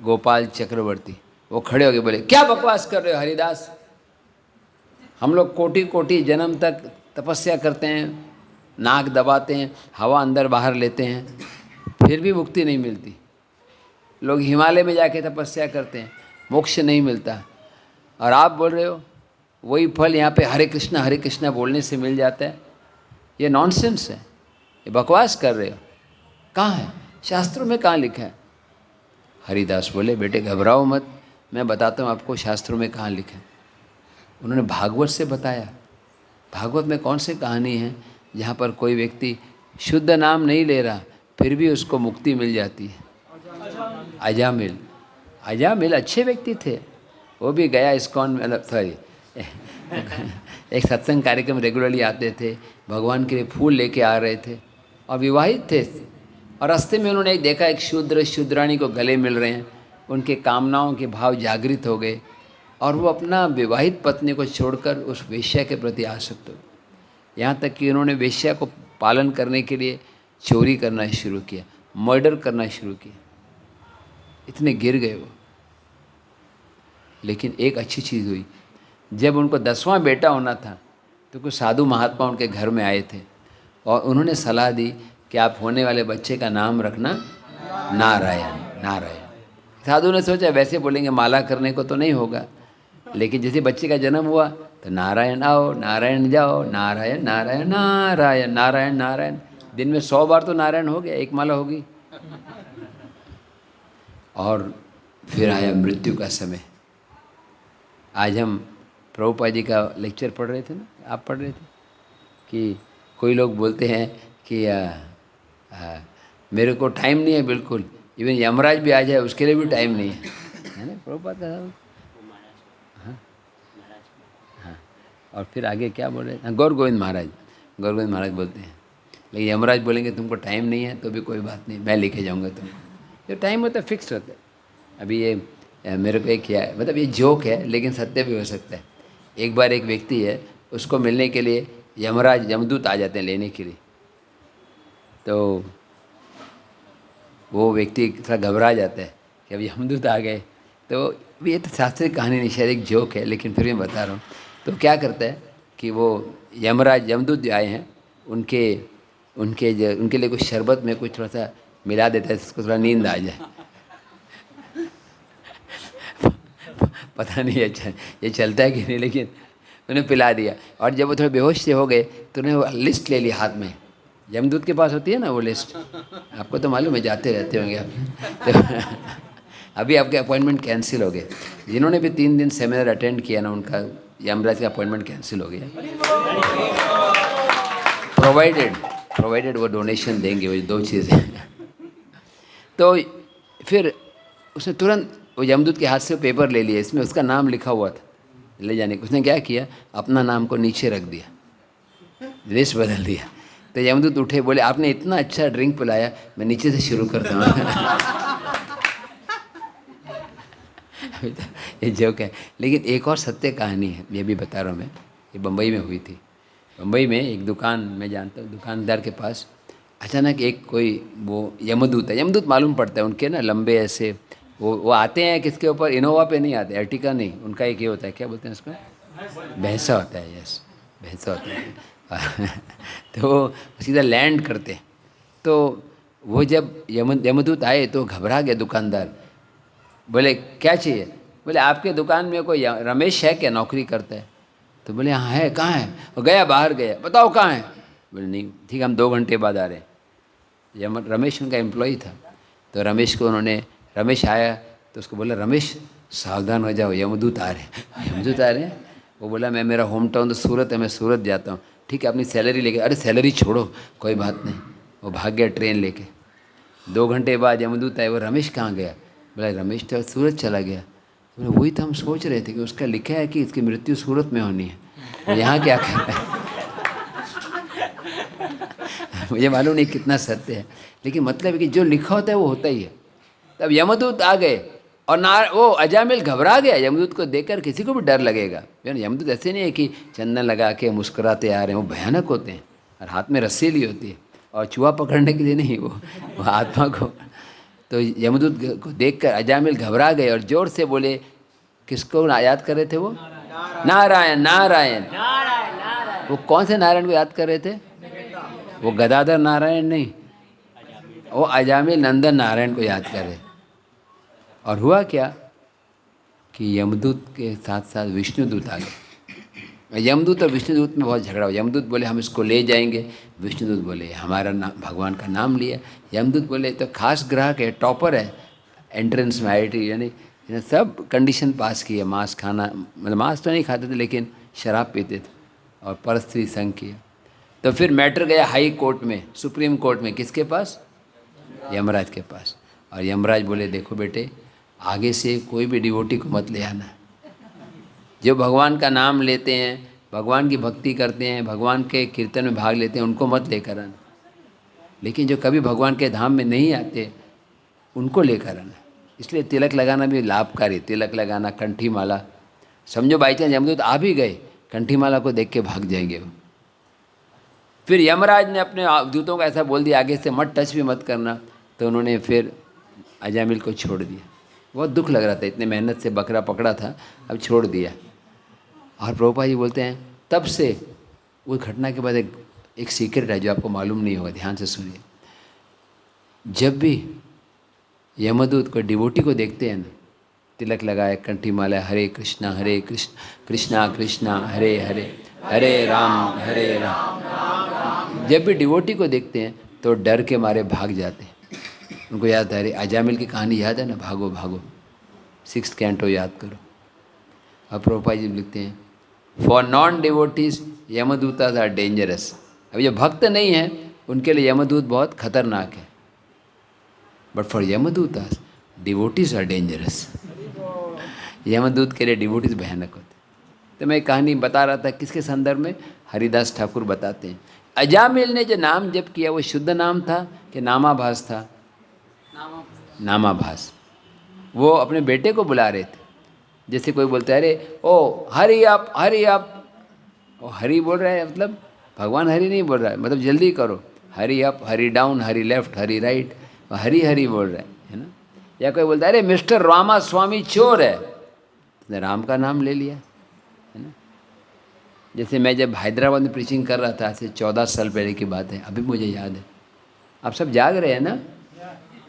गोपाल चक्रवर्ती। वो खड़े हो गए, बोले क्या बकवास कर रहे हो हरिदास, हम लोग कोटि कोटि जन्म तक तपस्या करते हैं, नाक दबाते हैं, हवा अंदर बाहर लेते हैं, फिर भी मुक्ति नहीं मिलती। लोग हिमालय में जाके तपस्या करते हैं, मोक्ष नहीं मिलता। और आप बोल रहे हो वही फल यहाँ पे हरे कृष्णा बोलने से मिल जाता है। ये नॉनसेंस है, ये बकवास कर रहे हो। कहाँ है शास्त्रों में, कहाँ लिखा है? हरिदास बोले बेटे घबराओ मत, मैं बताता हूँ आपको शास्त्रों में कहाँ लिखा है। उन्होंने भागवत से बताया। भागवत में कौन सी कहानी है जहाँ पर कोई व्यक्ति शुद्ध नाम नहीं ले रहा फिर भी उसको मुक्ति मिल जाती है? अजामिल अच्छे व्यक्ति थे, वो भी गया इस्कॉन, मतलब सॉरी एक सत्संग कार्यक्रम रेगुलरली आते थे, भगवान के लिए फूल लेके आ रहे थे और विवाहित थे। और रास्ते में उन्होंने देखा एक शूद्राणी को गले मिल रहे हैं, उनके कामनाओं के भाव जागृत हो गए और वो अपना विवाहित पत्नी को छोड़कर उस वेश्या के प्रति आसक्त हो। यहाँ तक कि उन्होंने वेश्या को पालन करने के लिए चोरी करना शुरू किया, मर्डर करना शुरू किया, इतने गिर गए वो। लेकिन एक अच्छी चीज़ हुई, जब उनको 10वां बेटा होना था तो कुछ साधु महात्मा उनके घर में आए थे और उन्होंने सलाह दी कि आप होने वाले बच्चे का नाम रखना नारायण। साधु ने सोचा वैसे बोलेंगे माला करने को तो नहीं होगा, लेकिन जैसे बच्चे का जन्म हुआ तो नारायण आओ, नारायण जाओ, नारायण नारायण नारायण नारायण नारायण। दिन में 100 बार तो नारायण हो गया, एक माला होगी। और फिर आया मृत्यु का समय। आज हम प्रभुपाद जी का लेक्चर पढ़ रहे थे ना, आप पढ़ रहे थे कि कोई लोग बोलते हैं कि मेरे को टाइम नहीं है बिल्कुल, इवन यमराज भी आ जाए उसके लिए भी टाइम नहीं है ना प्रभुपाद का। हाँ हाँ। और फिर आगे क्या बोल रहे हैं? गौर गोविंद महाराज बोलते हैं, लेकिन यमराज बोलेंगे तुमको टाइम नहीं है तो भी कोई बात नहीं, मैं लेके जाऊंगा तुमको। जो टाइम होता है फिक्स होता है। अभी ये मेरे को एक किया है, मतलब ये जोक है लेकिन सत्य भी हो सकता है। एक बार एक व्यक्ति है, उसको मिलने के लिए यमदूत आ जाते हैं लेने के लिए। तो वो व्यक्ति थोड़ा घबरा जाता है कि अब यमदूत आ गए। तो ये तो शास्त्रीय कहानी नहीं, शायद एक जोक है, लेकिन फिर मैं बता रहा हूँ। तो क्या करता है कि वो यमदूत जो आए हैं उनके लिए कुछ शरबत में कुछ थोड़ा सा मिला देता है, जिसको थोड़ा नींद आ जाए। पता नहीं ये चलता है कि नहीं, लेकिन उन्हें पिला दिया। और जब वो थोड़े बेहोश से हो गए तो उन्हें वो लिस्ट ले ली हाथ में, यमदूत के पास होती है ना वो लिस्ट, आपको तो मालूम है, जाते रहते होंगे आप। तो अभी आपके अपॉइंटमेंट कैंसिल हो गए। जिन्होंने भी 3 दिन सेमिनार अटेंड किया ना, उनका यमराज का अपॉइंटमेंट कैंसिल हो गया। प्रोवाइडेड वो डोनेशन देंगे, वो 2 चीज़ें। तो फिर उसने तुरंत वो यमदूत के हाथ से पेपर ले लिया, इसमें उसका नाम लिखा हुआ था ले जाने को। उसने क्या किया, अपना नाम को नीचे रख दिया, लिस्ट बदल दिया। तो यमदूत उठे, बोले आपने इतना अच्छा ड्रिंक पिलाया, मैं नीचे से शुरू करता हूँ। ये जोक है, लेकिन एक और सत्य कहानी है, ये भी बता रहा हूँ मैं। ये बम्बई में हुई थी। बम्बई में एक दुकान, मैं जानता हूँ, दुकानदार के पास अचानक एक कोई वो यमदूत है, यमदूत मालूम पड़ता है उनके ना, लंबे ऐसे वो आते हैं किसके ऊपर, इनोवा पे नहीं आते, अर्टिका नहीं, उनका एक ये होता है, क्या बोलते हैं उसको, भैंसा होता है, यस भैंसा होता है। तो वो सीधा लैंड करते हैं। तो वो जब यमदूत आए तो घबरा गया दुकानदार, बोले क्या चाहिए, बोले आपके दुकान में कोई रमेश है क्या, नौकरी करता है। तो बोले हाँ है, कहाँ है, वो गया बाहर गया, बताओ कहाँ है। बोले नहीं ठीक, हम 2 घंटे बाद आ रहे हैं। रमेश उनका एम्प्लॉई था। तो रमेश को उन्होंने, रमेश आया तो उसको बोला रमेश सावधान हो जाओ, यमदूत आ रहे हैं। यमदूत आ रहे हैं। वो बोला मैं, मेरा होम टाउन तो सूरत है, मैं सूरत जाता हूँ। ठीक है अपनी सैलरी लेके, अरे सैलरी छोड़ो कोई बात नहीं। वो भाग गया ट्रेन लेके। 2 घंटे बाद यमदूत आए, वो रमेश कहाँ गया, बोला रमेश तो सूरत चला गया। बोले वही तो हम सोच रहे थे कि उसका लिखा है कि इसकी मृत्यु सूरत में होनी है, यहाँ क्या कर रहा है। मुझे मालूम नहीं कितना सत्य है, लेकिन मतलब है कि जो लिखा होता है वो होता ही है। तब यमदूत आ गए और वो अजामिल घबरा गया। यमदूत को देखकर किसी को भी डर लगेगा। यमदूत ऐसे नहीं है कि चंदन लगा के मुस्कुराते आ रहे हैं, वो भयानक होते हैं और हाथ में रस्सी ली होती है, और चूहा पकड़ने के लिए नहीं, वो आत्मा को। तो यमदूत को देखकर अजामिल घबरा गए और जोर से बोले, किसको याद कर रहे थे वो, नारायण नारायण। वो कौन से नारायण को याद कर रहे थे, वो गदाधर नारायण नहीं, वो अजामिल नंदन नारायण को याद कर रहे। और हुआ क्या कि यमदूत के साथ साथ विष्णुदूत आ गए। यमदूत और विष्णुदूत में बहुत झगड़ा हुआ। यमदूत बोले हम इसको ले जाएंगे, विष्णुदूत बोले हमारा नाम, भगवान का नाम लिया। यमदूत बोले तो खास ग्राहक है, टॉपर है एंट्रेंस में, IIT यानी सब कंडीशन पास किया। मांस खाना, मतलब मांस तो नहीं खाते थे लेकिन शराब पीते थे, और परस्त्री संग किया। तो फिर मैटर गया हाई कोर्ट में, सुप्रीम कोर्ट में, किसके पास, यमराज के पास। और यमराज बोले देखो बेटे, आगे से कोई भी डिवोटी को मत ले आना। जो भगवान का नाम लेते हैं, भगवान की भक्ति करते हैं, भगवान के कीर्तन में भाग लेते हैं, उनको मत लेकर आना। लेकिन जो कभी भगवान के धाम में नहीं आते उनको लेकर आना। इसलिए तिलक लगाना भी लाभकारी, तिलक लगाना, कंठी माला। समझो बाई चांस यमदूत आ भी गए, कंठी माला को देख के भाग जाएंगे वो। फिर यमराज ने अपने दूतों को ऐसा बोल दिया आगे से मत टच भी मत करना। तो उन्होंने फिर अजामिल को छोड़ दिया। बहुत दुख लग रहा था, इतने मेहनत से बकरा पकड़ा था, अब छोड़ दिया। और प्रभुपाद जी बोलते हैं तब से वो घटना के बाद एक सीक्रेट है जो आपको मालूम नहीं होगा, ध्यान से सुनिए। जब भी यमदूत को डिवोटी को देखते हैं ना, तिलक लगाए, कंठी माला, हरे कृष्णा कृष्णा कृष्णा हरे हरे, हरे राम जब भी डिवोटी को देखते हैं तो डर के मारे भाग जाते हैं। उनको याद है, अरे अजामिल की कहानी याद है ना, भागो भागो, 6th कैंटो याद करो। और प्रभुपाद जी लिखते हैं for non devotees Yamadutas are dangerous. अभी जो भक्त नहीं हैं उनके लिए यमदूत बहुत खतरनाक है, but for Yamadutas devotees are dangerous. यमदूत के लिए डिवोटीज भयानक होते। तो मैं कहानी बता रहा था, किसके संदर्भ में, हरिदास ठाकुर बताते हैं अजामिल ने जो नाम जप किया वो शुद्ध नाम था कि नामाभास था, नामाभास। वो अपने बेटे को बुला रहे थे। जैसे कोई बोलता है अरे ओ हरी अप हरी अप, वो हरी बोल रहा है, मतलब भगवान हरी नहीं बोल रहा है, मतलब जल्दी करो, हरी अप हरी डाउन हरी लेफ्ट हरी राइट, हरी हरी बोल रहा है ना। या कोई बोलता है अरे मिस्टर रामा स्वामी चोर है, उसने राम का नाम ले लिया, है ना। जैसे मैं जब हैदराबाद में प्रीचिंग कर रहा था, ऐसे 14 साल पहले की बात है, अभी मुझे याद है। आप सब जाग रहे हैं ना,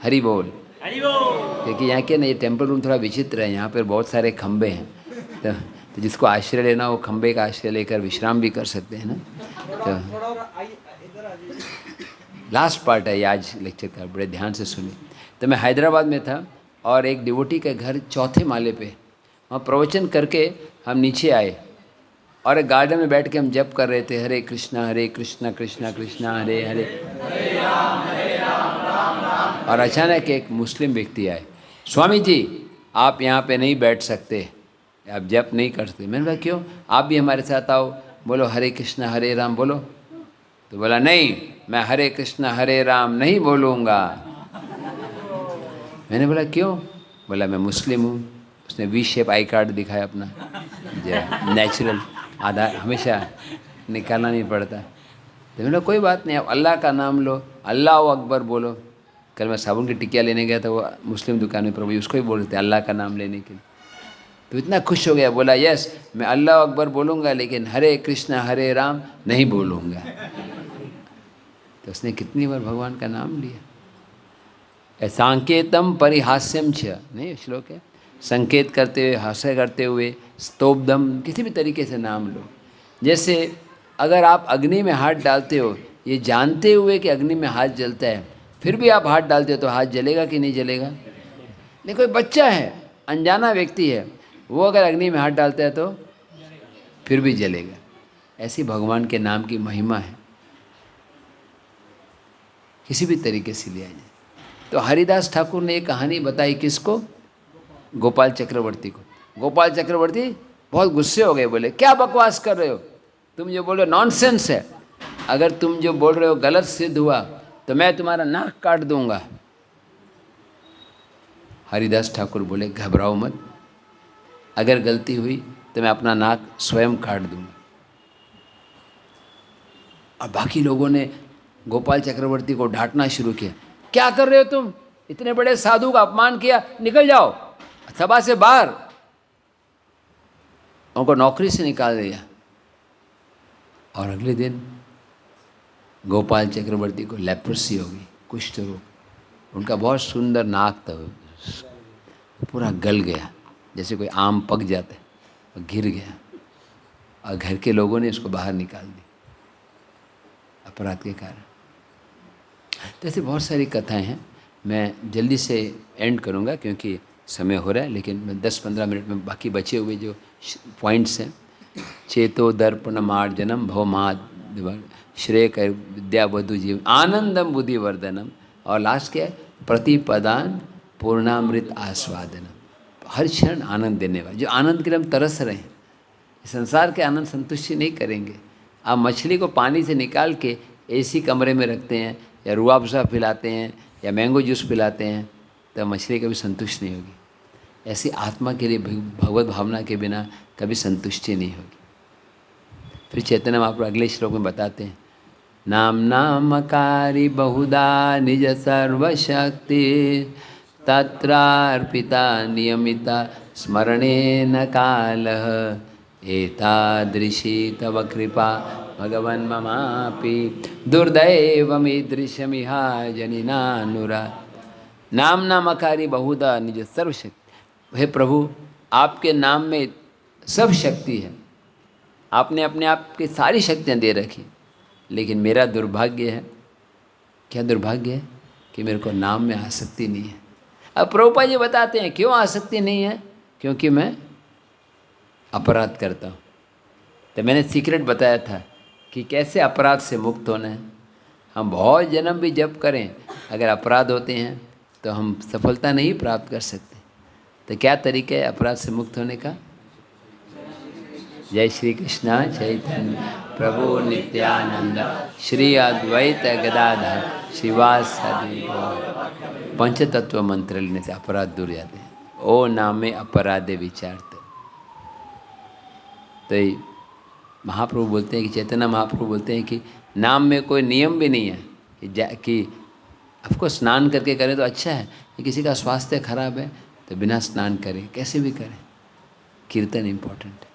हरी बोल, क्योंकि यहाँ के ना ये टेम्पल रूम थोड़ा विचित्र है, यहाँ पर बहुत सारे खंबे हैं तो जिसको आश्रय लेना हो खंबे का आश्रय लेकर विश्राम भी कर सकते हैं ना। तो लास्ट पार्ट है ये आज लेक्चर का, बड़े ध्यान से सुनिए। तो मैं हैदराबाद में था और एक डिवोटी के घर चौथे माले पे वहाँ प्रवचन करके हम नीचे आए और एक गार्डन में बैठ के हम जप कर रहे थे, हरे कृष्णा कृष्णा कृष्णा हरे हरे। और अचानक एक मुस्लिम व्यक्ति आए, स्वामी जी आप यहाँ पे नहीं बैठ सकते, आप जप नहीं कर सकते। मैंने कहा क्यों, आप भी हमारे साथ आओ, बोलो हरे कृष्णा हरे राम बोलो। तो बोला नहीं, मैं हरे कृष्णा हरे राम नहीं बोलूँगा। मैंने बोला क्यों, बोला मैं मुस्लिम हूँ। उसने वी शेप आई कार्ड दिखाया अपना, जो नेचुरल आधार हमेशा निकालना नहीं पड़ता। तो मैंने कोई बात नहीं, आप अल्लाह का नाम लो, अल्लाह अकबर बोलो। कल मैं साबुन की टिकिया लेने गया था, वो मुस्लिम दुकान में प्रभु उसको ही बोलते अल्लाह का नाम लेने के लिए। तो इतना खुश हो गया, बोला यस मैं अल्लाह अकबर बोलूँगा लेकिन हरे कृष्णा हरे राम नहीं बोलूँगा। तो उसने कितनी बार भगवान का नाम लिया। सांकेतम परिहास्यम छ, नहीं श्लोक है, संकेत करते हुए हास्य करते हुए, स्तोब्दम किसी भी तरीके से नाम लो। जैसे अगर आप अग्नि में हाथ डालते हो ये जानते हुए कि अग्नि में हाथ जलता है, फिर भी आप हाथ डालते हो तो हाथ जलेगा कि नहीं जलेगा। नहीं, कोई बच्चा है अनजाना व्यक्ति है, वो अगर अग्नि में हाथ डालता है तो फिर भी जलेगा। ऐसी भगवान के नाम की महिमा है, किसी भी तरीके से लिया जाए। तो हरिदास ठाकुर ने एक कहानी बताई, किसको, गोपाल चक्रवर्ती को। गोपाल चक्रवर्ती बहुत गुस्से हो गए, बोले क्या बकवास कर रहे हो, तुम जो बोल रहे हो नॉनसेंस है, अगर तुम जो बोल रहे हो गलत सिद्ध हुआ तो मैं तुम्हारा नाक काट दूंगा। हरिदास ठाकुर बोले घबराओ मत, अगर गलती हुई तो मैं अपना नाक स्वयं काट दूंगा। और बाकी लोगों ने गोपाल चक्रवर्ती को डांटना शुरू किया, क्या कर रहे हो तुम, इतने बड़े साधु का अपमान किया, निकल जाओ सभा से बाहर। उनको नौकरी से निकाल दिया। और अगले दिन गोपाल चक्रवर्ती को लेप्रोसी हो गई, कुष्ठ रोग। उनका बहुत सुंदर नाक था, पूरा गल गया, जैसे कोई आम पक जाता है, और गिर गया। और घर के लोगों ने उसको बाहर निकाल दिया अपराध के कारण। तो ऐसे बहुत सारी कथाएं हैं। मैं जल्दी से एंड करूंगा क्योंकि समय हो रहा है, लेकिन मैं 10-15 मिनट में बाकी बचे हुए जो पॉइंट्स हैं, चेतो दर्पण मार्जनम भवमाद श्रेय कर विद्या वधु जीव आनंदम बुद्धिवर्धनम, और लास्ट क्या है, प्रतिपदान पूर्णामृत आस्वादनम। हर क्षण आनंद देने वाला, जो आनंद के लिए हम तरस रहे हैं। संसार के आनंद संतुष्टि नहीं करेंगे। आप मछली को पानी से निकाल के एसी कमरे में रखते हैं, या रूह अफ़ज़ा पिलाते हैं, या मैंगो जूस पिलाते हैं, तो मछली कभी संतुष्ट नहीं होगी। ऐसी आत्मा के लिए भगवत भावना के बिना कभी संतुष्टि नहीं होगी। फिर चैतन्य महाप्रभु अगले श्लोक में बताते हैं, नाम नामकारी बहुधा निज सर्वशक्ति तत्रार्पिता नियमिता स्मरणेन कालः एतादृशी तव कृपा भगवन् ममापि दुर्दैवमीदृशमिहा जनिनानुरा। नाम नामकारी बहुधा निज सर्वशक्ति। हे प्रभु, आपके नाम में सब शक्ति है, आपने अपने आप की सारी शक्तियाँ दे रखी, लेकिन मेरा दुर्भाग्य है। क्या दुर्भाग्य है? कि मेरे को नाम में आसक्ति नहीं है। अब प्रभुपाद जी बताते हैं क्यों आसक्ति नहीं है, क्योंकि मैं अपराध करता हूँ। तो मैंने सीक्रेट बताया था कि कैसे अपराध से मुक्त होना है। हम बहुत जन्म भी जप करें, अगर अपराध होते हैं तो हम सफलता नहीं प्राप्त कर सकते। तो क्या तरीका है अपराध से मुक्त होने का? जय श्री कृष्णा चैतन्य प्रभु नित्यानंद श्री अद्वैत गदाधर शिवासादि गौर। पंचतत्व मंत्र लेने से अपराध दूर जाते हैं। ओ नामे अपराधे विचारते। तो महाप्रभु बोलते हैं कि चैतन्य महाप्रभु बोलते हैं कि नाम में कोई नियम भी नहीं है कि आपको स्नान करके करें तो अच्छा है, कि किसी का स्वास्थ्य खराब है तो बिना स्नान करें, कैसे भी करें, कीर्तन इम्पोर्टेंट है।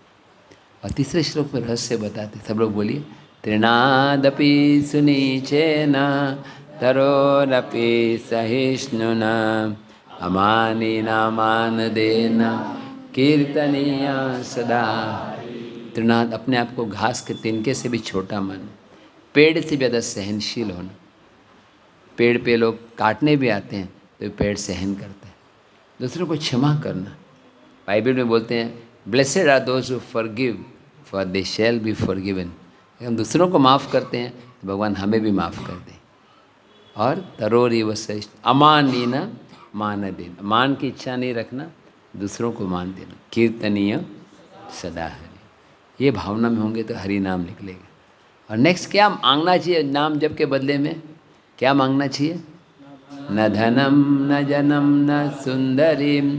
और तीसरे श्लोक में रहस्य बताते, सब लोग बोलिए, तृणादपि सुनीचेन तरोरपि सहिष्णुना अमानिना मानदेन कीर्तनीय सदा। त्रिनाद, अपने आप को घास के तिनके से भी छोटा मानो, पेड़ से ज़्यादा सहनशील होना। पेड़ पे लोग काटने भी आते हैं तो पेड़ सहन करते हैं। दूसरों को क्षमा करना, बाइबल में बोलते हैं blessed are those who forgive for they shall be forgiven. हम दूसरों को माफ़ करते हैं तो भगवान हमें भी माफ़ कर दें। और तरोरी वशिष्ठ अमानी न मान देना, मान की इच्छा नहीं रखना, दूसरों को मान देना। कीर्तनीय सदा हरि, ये भावना में होंगे तो हरि नाम निकलेगा। और नेक्स्ट क्या मांगना चाहिए नाम जप के बदले में? क्या मांगना चाहिए? न धनम न जनम न सुंदरीम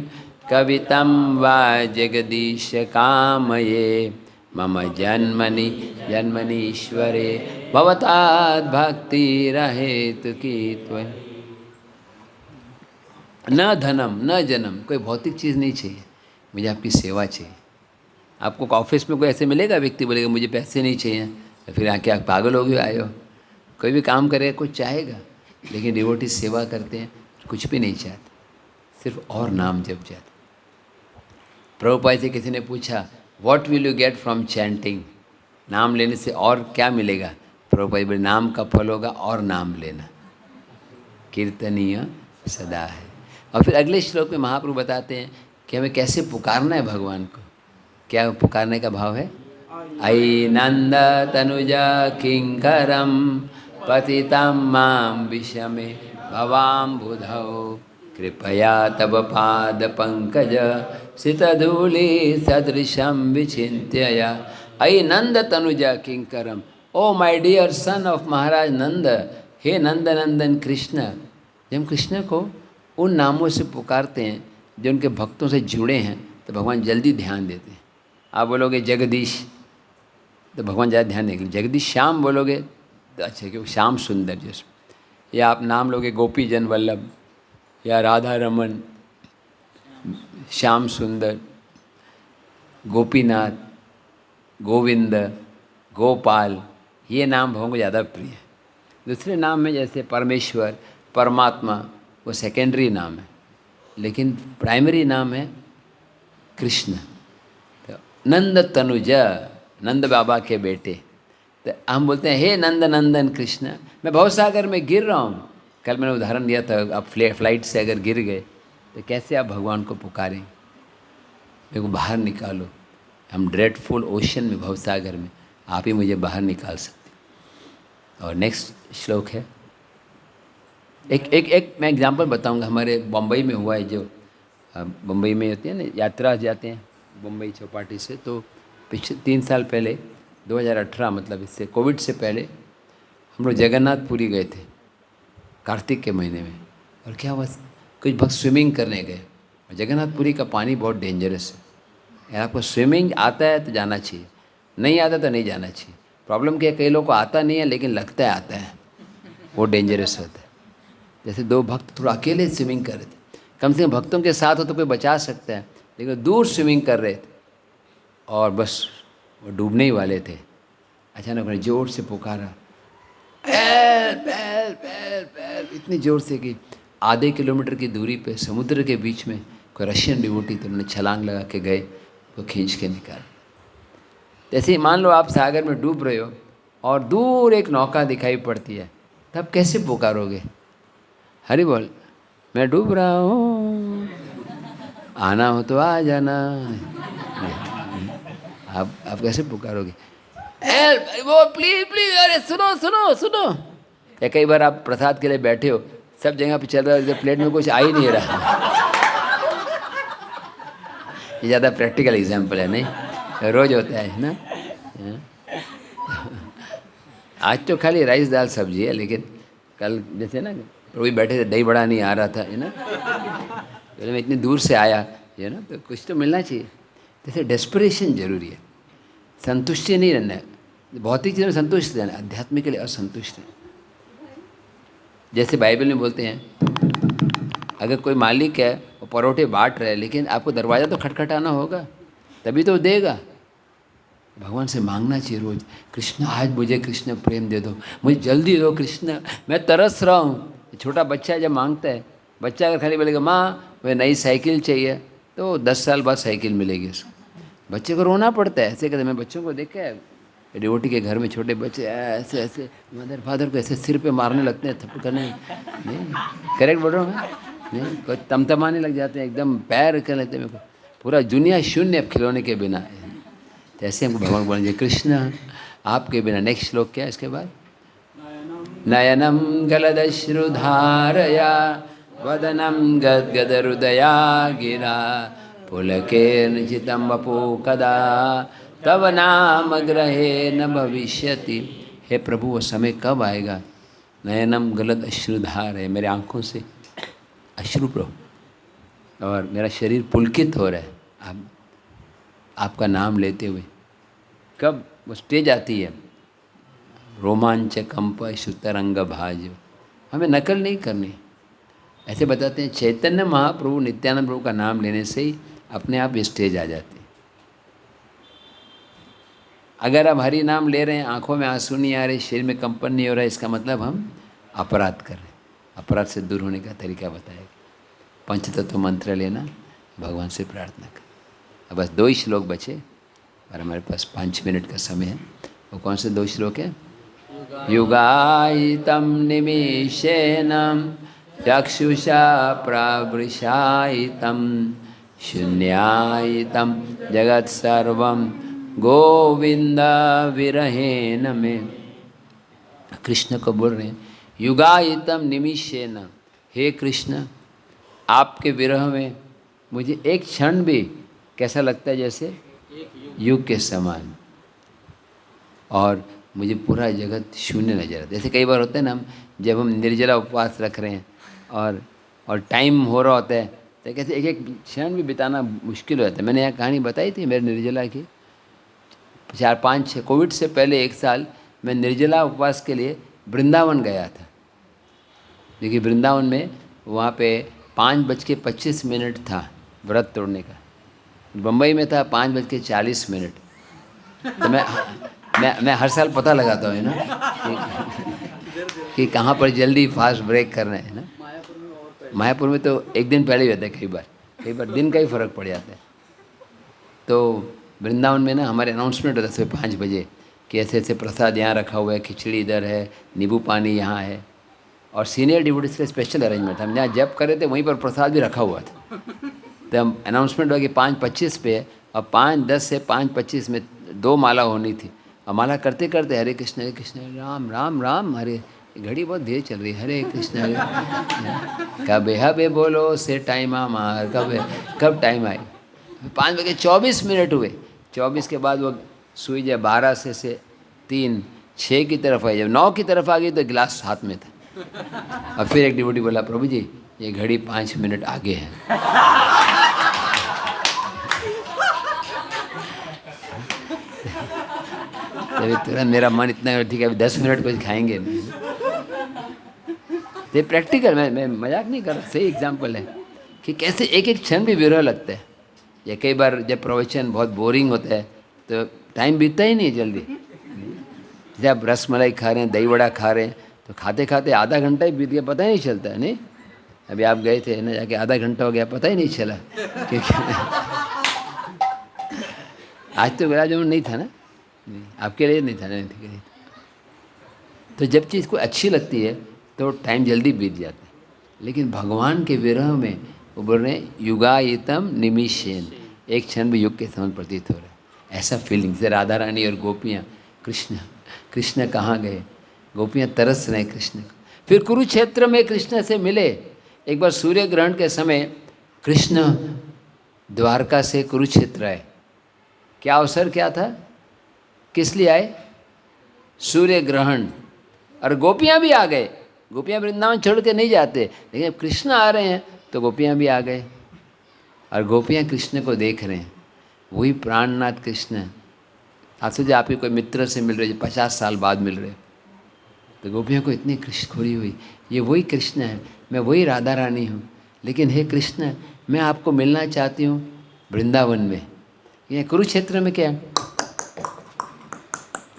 कवितम वा जगदीश कामये मम जन्मनि जन्मनि ईश्वरे भवतात् भक्ति रहेतु की त्वं। न धनम न जनम, कोई भौतिक चीज़ नहीं चाहिए, मुझे आपकी सेवा चाहिए। आपको ऑफिस में कोई ऐसे मिलेगा व्यक्ति बोलेगा मुझे पैसे नहीं चाहिए, तो फिर आके आप पागल हो गए आए हो। कोई भी काम करेगा कुछ चाहेगा, लेकिन डिवोटी सेवा करते हैं कुछ भी नहीं चाहते, सिर्फ और नाम जप जाते। प्रभुपाद से किसी ने पूछा what will you get from chanting, नाम लेने से और क्या मिलेगा? प्रभुपाद बोले नाम का फल होगा और नाम लेना। कीर्तनीय सदा है। और फिर अगले श्लोक में महाप्रभु बताते हैं कि हमें कैसे पुकारना है भगवान को। क्या पुकारने का भाव है? आई नंद तनुजा किंकरम पतितं मां विषमे भवाम बुधौ कृपया तब पाद पंकज सितधूलि सदृशम विचिन्त्य। आई नंद तनुजा किंकरम, O my dear son of Maharaj Nanda, हे नंद नंदन कृष्ण। जब हम कृष्ण को उन नामों से पुकारते हैं जो उनके भक्तों से जुड़े हैं तो भगवान जल्दी ध्यान देते हैं। आप बोलोगे जगदीश तो भगवान ज़्यादा ध्यान देंगे। जगदीश श्याम बोलोगे तो अच्छा क्योंकि श्याम सुंदर जैसे, या आप नाम लोगे गोपी जन वल्लभ या राधा रमन, श्याम सुंदर, गोपीनाथ, गोविंद, गोपाल, ये नाम भगवान को ज़्यादा प्रिय है। दूसरे नाम में जैसे परमेश्वर, परमात्मा, वो सेकेंडरी नाम है, लेकिन प्राइमरी नाम है कृष्ण। तो नंद तनुजा, नंद बाबा के बेटे, तो हम बोलते हैं हे नंद नंदन कृष्ण। मैं भवसागर में गिर रहा हूँ, कल मैंने उदाहरण दिया था, आप फ्लाइट से अगर गिर गए तो कैसे आप भगवान को पुकारें? मेरे को बाहर निकालो, हम ड्रेडफुल ओशन में, भवसागर में, आप ही मुझे बाहर निकाल सकते। और नेक्स्ट श्लोक है, एक मैं एग्जांपल बताऊंगा। हमारे बम्बई में हुआ है, जो बम्बई में होती है ना यात्रा जाते हैं बम्बई चौपाटी से, तो पिछले 3 साल पहले 2018 मतलब इससे कोविड से पहले हम लोग जगन्नाथपुरी गए थे कार्तिक के महीने में। और क्या हुआ, कुछ भक्त स्विमिंग करने गए। जगन्नाथपुरी का पानी बहुत डेंजरस है, अगर आपको स्विमिंग आता है तो जाना चाहिए, नहीं आता तो नहीं जाना चाहिए। प्रॉब्लम क्या है, कई लोगों को आता नहीं है लेकिन लगता है आता है, वो डेंजरस होता है। जैसे 2 भक्त थोड़ा अकेले स्विमिंग कर रहे थे, कम से कम भक्तों के साथ हो तो कोई बचा सकता है, लेकिन दूर स्विमिंग कर रहे थे और बस वो डूबने ही वाले थे। अचानक उन्होंने जोर से पुकारा हेल्प हेल्प हेल्प हेल्प, इतनी जोर से कि आधे किलोमीटर की दूरी पे समुद्र के बीच में कोई रशियन डिवोटी थे, उन्होंने छलांग लगा के गए, वो खींच के निकाल। जैसे ही मान लो आप सागर में डूब रहे हो और दूर एक नौका दिखाई पड़ती है, तब कैसे पुकारोगे? हरि बोल, मैं डूब रहा हूँ, आना हो तो आ जाना। आप कैसे पुकारोगे? हेल्प, वो प्लीज प्लीज, अरे सुनो सुनो सुनो। या कई बार आप प्रसाद के लिए बैठे हो, सब जगह पे चल रहा है, प्लेट में कुछ आ ही नहीं रहा। ये ज़्यादा प्रैक्टिकल एग्जाम्पल है, नहीं रोज होता है ना। आज तो खाली राइस दाल सब्जी है, लेकिन कल जैसे ना रोज बैठे थे, दही बड़ा नहीं आ रहा था, है ना, तो मैं इतनी दूर से आया, है ना, तो कुछ तो मिलना चाहिए। जैसे डेस्परेशन जरूरी है, संतुष्टि नहीं रहना है। भौतिक चीज़ों में संतुष्ट रहना, अध्यात्म के लिए असंतुष्ट रहना। जैसे बाइबल में बोलते हैं अगर कोई मालिक है वो परोठे बांट रहा है, लेकिन आपको दरवाज़ा तो खटखटाना होगा तभी तो देगा। भगवान से मांगना चाहिए रोज, कृष्ण आज मुझे कृष्ण प्रेम दे दो, मुझे जल्दी दो कृष्ण, मैं तरस रहा हूँ। छोटा बच्चा जब मांगता है, बच्चा अगर खाली बोलेगा माँ मुझे नई साइकिल चाहिए, तो 10 साल बाद साइकिल मिलेगी उसको। बच्चे को रोना पड़ता है, ऐसे कहते। मैं बच्चों को देखा है, डिवोटी के घर में छोटे बच्चे ऐसे ऐसे मदर फादर को ऐसे सिर पे मारने लगते हैं, थप्पड़ करने। नहीं, करेक्ट बोल रहा हूँ मैं? नहीं, कोई तमतमाने लग जाते हैं, एकदम पैर कर लेते हैं मेरे को, पूरा दुनिया शून्य अब खिलौने के बिना। तो ऐसे हमको भगवान बोलेंगे कृष्ण आपके बिना। नेक्स्ट श्लोक क्या है इसके बाद? नयनम गलदश्रुधारया वदनम गद्गदहृदया गिरा पुलकेर्निचितं वपु कदा तव नाम ग्रहे न भविष्यति। हे प्रभु वो समय कब आएगा? नयनम गलद अश्रुधार है, मेरे आँखों से अश्रु प्रभु, और मेरा शरीर पुलकित हो रहा है आपका नाम लेते हुए। कब वो स्टेज आती है? रोमांच कंप शुतरंग भाज। हमें नकल नहीं करनी। ऐसे बताते हैं चैतन्य महाप्रभु नित्यानंद प्रभु का नाम लेने से ही अपने आप स्टेज आ जाते हैं। अगर आप हरि नाम ले रहे हैं, आंखों में आंसू नहीं आ रहे, शरीर में कंपन नहीं हो रहा है, इसका मतलब हम अपराध कर रहे हैं। अपराध से दूर होने का तरीका बताएगा। पंचतत्व मंत्र लेना, भगवान से प्रार्थना कर। अब बस 2 ही श्लोक बचे और हमारे पास 5 मिनट का समय है। वो कौन से 2 श्लोक है? युगायितं निमेषेण चक्षुषा प्रावृषायितं शून्यायितं जगत्सर्वं गोविंद विरहेण में। कृष्ण को बोल रहे हैं युगायितं निमिषेण, हे कृष्ण आपके विरह में मुझे एक क्षण भी कैसा लगता है? जैसे युग के समान, और मुझे पूरा जगत शून्य नजर आता है। जैसे कई बार होता है ना, हम जब हम निर्जला उपवास रख रहे हैं और टाइम हो रहा होता है, तो कैसे एक एक क्षण भी बिताना मुश्किल हो जाता है। मैंने यहाँ कहानी बताई थी मेरे निर्जला की। 4-5 कोविड से पहले 1 साल मैं निर्जला उपवास के लिए वृंदावन गया था। देखिए वृंदावन में वहाँ पे 5:25 था व्रत तोड़ने का। बम्बई में था 5:40। तो मैं हर साल पता लगाता हूँ ना कि कहाँ पर जल्दी फास्ट ब्रेक करना है ना। मायापुर में तो एक दिन पहले ही होता है, कई बार दिन का ही फर्क पड़ जाता है। तो वृंदावन में ना हमारे अनाउंसमेंट होता है सुबह 5 बजे कि ऐसे ऐसे प्रसाद यहाँ रखा हुआ है, खिचड़ी इधर है, नींबू पानी यहाँ है। और सीनियर डिवोटीज के स्पेशल अरेंजमेंट, हम जहाँ जब कर रहे थे वहीं पर प्रसाद भी रखा हुआ था। तो हम अनाउंसमेंट हुआ कि 5:25 पे है, और 5:10 से 5:25 में 2 माला होनी थी। और माला करते करते हरे कृष्ण राम राम राम हरे, घड़ी बहुत धीरे चल रही है, हरे कृष्ण हरे कबे हबे बोलो से टाइम मार कब टाइम आई। 5:24 हुए। 24 के बाद वो सुई जब 12 से 3 6 की तरफ आई, जब 9 की तरफ आ गई तो गिलास हाथ में था। और फिर एक डिवोटी बोला प्रभु जी ये घड़ी 5 मिनट आगे है। तभी तुरंत मेरा मन इतना ठीक है अभी 10 मिनट कुछ खाएंगे नहीं। ये प्रैक्टिकल, मैं मजाक नहीं कर रहा, सही एग्जाम्पल है कि कैसे एक एक क्षण भी विरह लगता है। या कई बार जब प्रवचन बहुत बोरिंग होता है तो टाइम बीतता ही नहीं जल्दी। जब रसमलाई खा रहे हैं, दही वड़ा खा रहे हैं, तो खाते खाते आधा घंटा ही बीत गया, पता ही नहीं चलता है। नहीं, अभी आप गए थे ना, जाके आधा घंटा हो गया, पता ही नहीं चला। क्योंकि आज तो गुलाब जामुन नहीं था ना, नहीं, आपके लिए नहीं था ना, नहीं। तो जब चीज़ को अच्छी लगती है तो टाइम जल्दी बीत जाता है। लेकिन भगवान के विरह में वो बोल रहे हैं युगायितम निमिषेन, एक क्षण भी युग के समान प्रतीत हो रहा है। ऐसा फीलिंग से राधा रानी और गोपियाँ, कृष्ण कहाँ गए, गोपियाँ तरस रहे कृष्ण को। फिर कुरुक्षेत्र में कृष्ण से मिले। एक बार सूर्य ग्रहण के समय कृष्ण द्वारका से कुरुक्षेत्र आए। क्या अवसर क्या था, किस लिए आए? सूर्य ग्रहण। और गोपियाँ भी आ गए। गोपियाँ वृंदावन छोड़ के नहीं जाते, लेकिन अब कृष्ण आ रहे हैं तो गोपियाँ भी आ गए। और गोपियाँ कृष्ण को देख रहे हैं, वही प्राणनाथ कृष्ण। आप सोचिए आपके कोई मित्र से मिल रहे, 50 साल बाद मिल रहे, तो गोपियों को इतनी कृष्णखोरी हुई, ये वही कृष्ण है, मैं वही राधा रानी हूँ। लेकिन हे कृष्ण मैं आपको मिलना चाहती हूँ वृंदावन में। ये कुरुक्षेत्र में क्या है?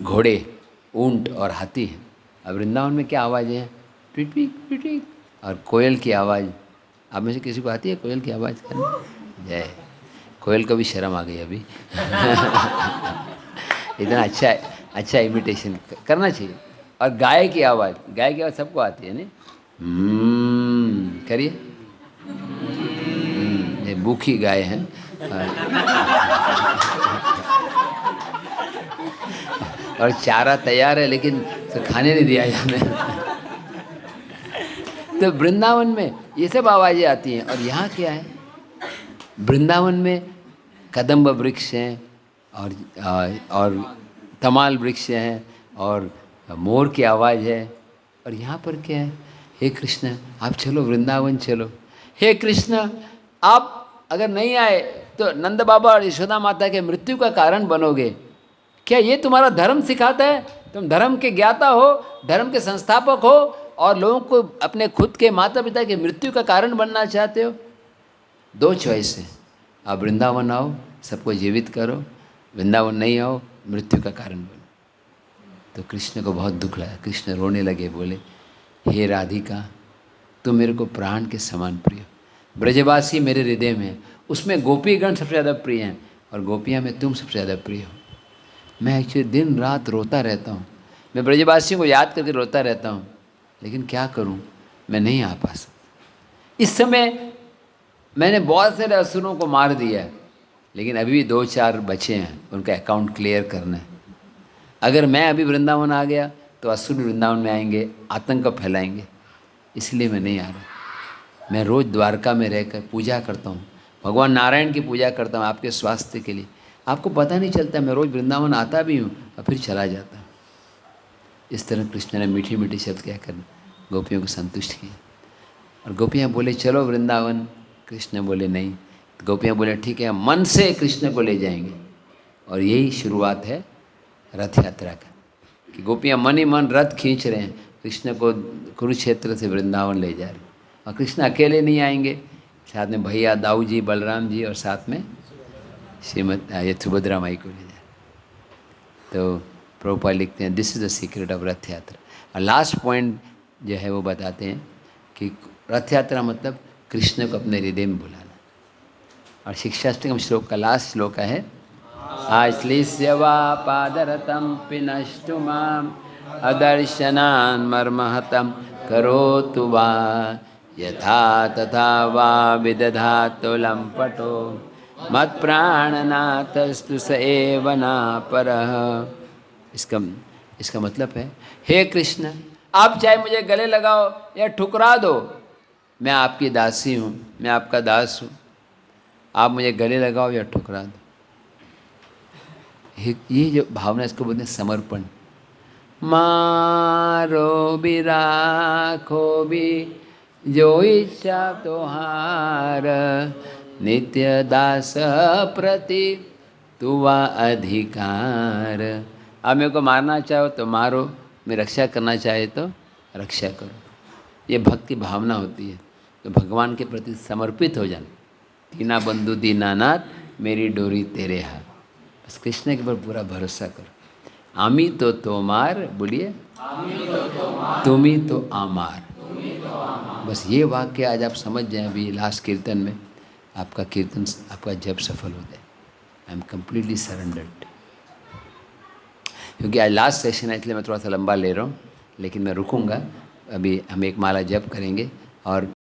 घोड़े, ऊंट और हाथी है। अब वृंदावन में क्या आवाज़ें हैं? टिट टिट और कोयल की आवाज़। आप में से किसी को आती है कोयल की आवाज़ करना? जय कोयल को भी शर्म आ गई अभी। इतना अच्छा इमिटेशन करना चाहिए। और गाय की आवाज़ सबको आती है नहीं? करिए। ये भूखी गाय है। और चारा तैयार है लेकिन तो खाने नहीं दिया जाने। तो वृंदावन में ये सब आवाज़ें आती हैं। और यहाँ क्या है, वृंदावन में कदम्ब वृक्ष हैं और तमाल वृक्ष हैं और मोर की आवाज़ है। और यहाँ पर क्या है, हे कृष्ण आप चलो वृंदावन चलो। हे कृष्ण आप अगर नहीं आए तो नंद बाबा और यशोदा माता के मृत्यु का कारण बनोगे। क्या ये तुम्हारा धर्म सिखाता है? तुम धर्म के ज्ञाता हो, धर्म के संस्थापक हो और लोगों को अपने खुद के माता पिता की मृत्यु का कारण बनना चाहते हो। दो चॉइस है, आप वृंदावन आओ सबको जीवित करो, वृंदावन नहीं आओ मृत्यु का कारण बनो। तो कृष्ण को बहुत दुख लगा। कृष्ण रोने लगे, बोले हे राधिका तुम मेरे को प्राण के समान प्रिय। ब्रजवासी मेरे हृदय में, उसमें गोपीगण सबसे ज़्यादा प्रिय हैं और गोपियाँ में तुम सबसे ज़्यादा प्रिय हो। मैं एक्चुअली दिन रात रोता रहता हूँ, मैं ब्रजवासियों को याद करके रोता रहता हूँ, लेकिन क्या करूँ मैं नहीं आ पा सकता। इस समय मैंने बहुत सारे असुरों को मार दिया है, लेकिन अभी भी 2-4 बचे हैं, उनका अकाउंट क्लियर करना है। अगर मैं अभी वृंदावन आ गया तो असुर वृंदावन में आएंगे, आतंक फैलाएंगे, इसलिए मैं नहीं आ रहा। मैं रोज़ द्वारका में रहकर पूजा करता हूँ, भगवान नारायण की पूजा करता हूँ आपके स्वास्थ्य के लिए। आपको पता नहीं चलता, मैं रोज़ वृंदावन आता भी हूँ और फिर चला जाता हूँ। इस तरह कृष्ण ने मीठी मीठी शब्द कहकर गोपियों को संतुष्ट किया। और गोपियाँ बोले चलो वृंदावन, कृष्ण बोले नहीं। तो गोपियाँ बोले ठीक है, मन से कृष्ण को ले जाएंगे। और यही शुरुआत है रथ यात्रा का, कि गोपियाँ मन ही मन रथ खींच रहे हैं, कृष्ण को कुरुक्षेत्र से वृंदावन ले जा रहे हैं। और कृष्ण अकेले नहीं आएंगे, साथ में भैया दाऊ जी, बलराम जी और साथ में श्रीमती सुभद्रा माई को ले जा रहे। तो प्रभुपाद लिखते हैं this is the secret of रथ यात्रा। और लास्ट पॉइंट जो है वो बताते हैं कि रथ यात्रा मतलब कृष्ण को अपने हृदय में बुलाना। और शिक्षाष्टकम श्लोक का लास्ट श्लोक है आश्लिष्य वा पादरतं पिनष्टु माम अदर्शनान् मर्महतं करोतु वा यथा तथा वा विदधातु लंपटो मत्प्राणनाथस्तु स एव न परः। इसका मतलब है हे कृष्ण आप चाहे मुझे गले लगाओ या ठुकरा दो, मैं आपकी दासी हूँ, मैं आपका दास हूँ। आप मुझे गले लगाओ या ठुकरा दो। ये जो भावना, इसको बोलते हैं समर्पण। मारो भी राखो भी जो इच्छा तोहार, नित्य दास प्रति तुवा अधिकार। आप मेरे को मारना चाहो तो मारो, मैं रक्षा करना चाहे तो रक्षा करो। ये भक्ति भावना होती है। तो भगवान के प्रति समर्पित हो जाना। दीना बंधु दीनानाथ मेरी डोरी तेरे हाथ। बस कृष्ण के ऊपर पूरा भरोसा करो। आमी तो तोमार, बोलिए तुमी तो आमार। बस ये वाक्य आज आप समझ जाएं, अभी लास्ट कीर्तन में आपका कीर्तन, आपका जप सफल हो जाए। I am completely surrendered. क्योंकि आज लास्ट सेशन है इसलिए मैं थोड़ा सा लंबा ले रहा हूँ, लेकिन मैं रुकूंगा। अभी हम एक माला जप करेंगे और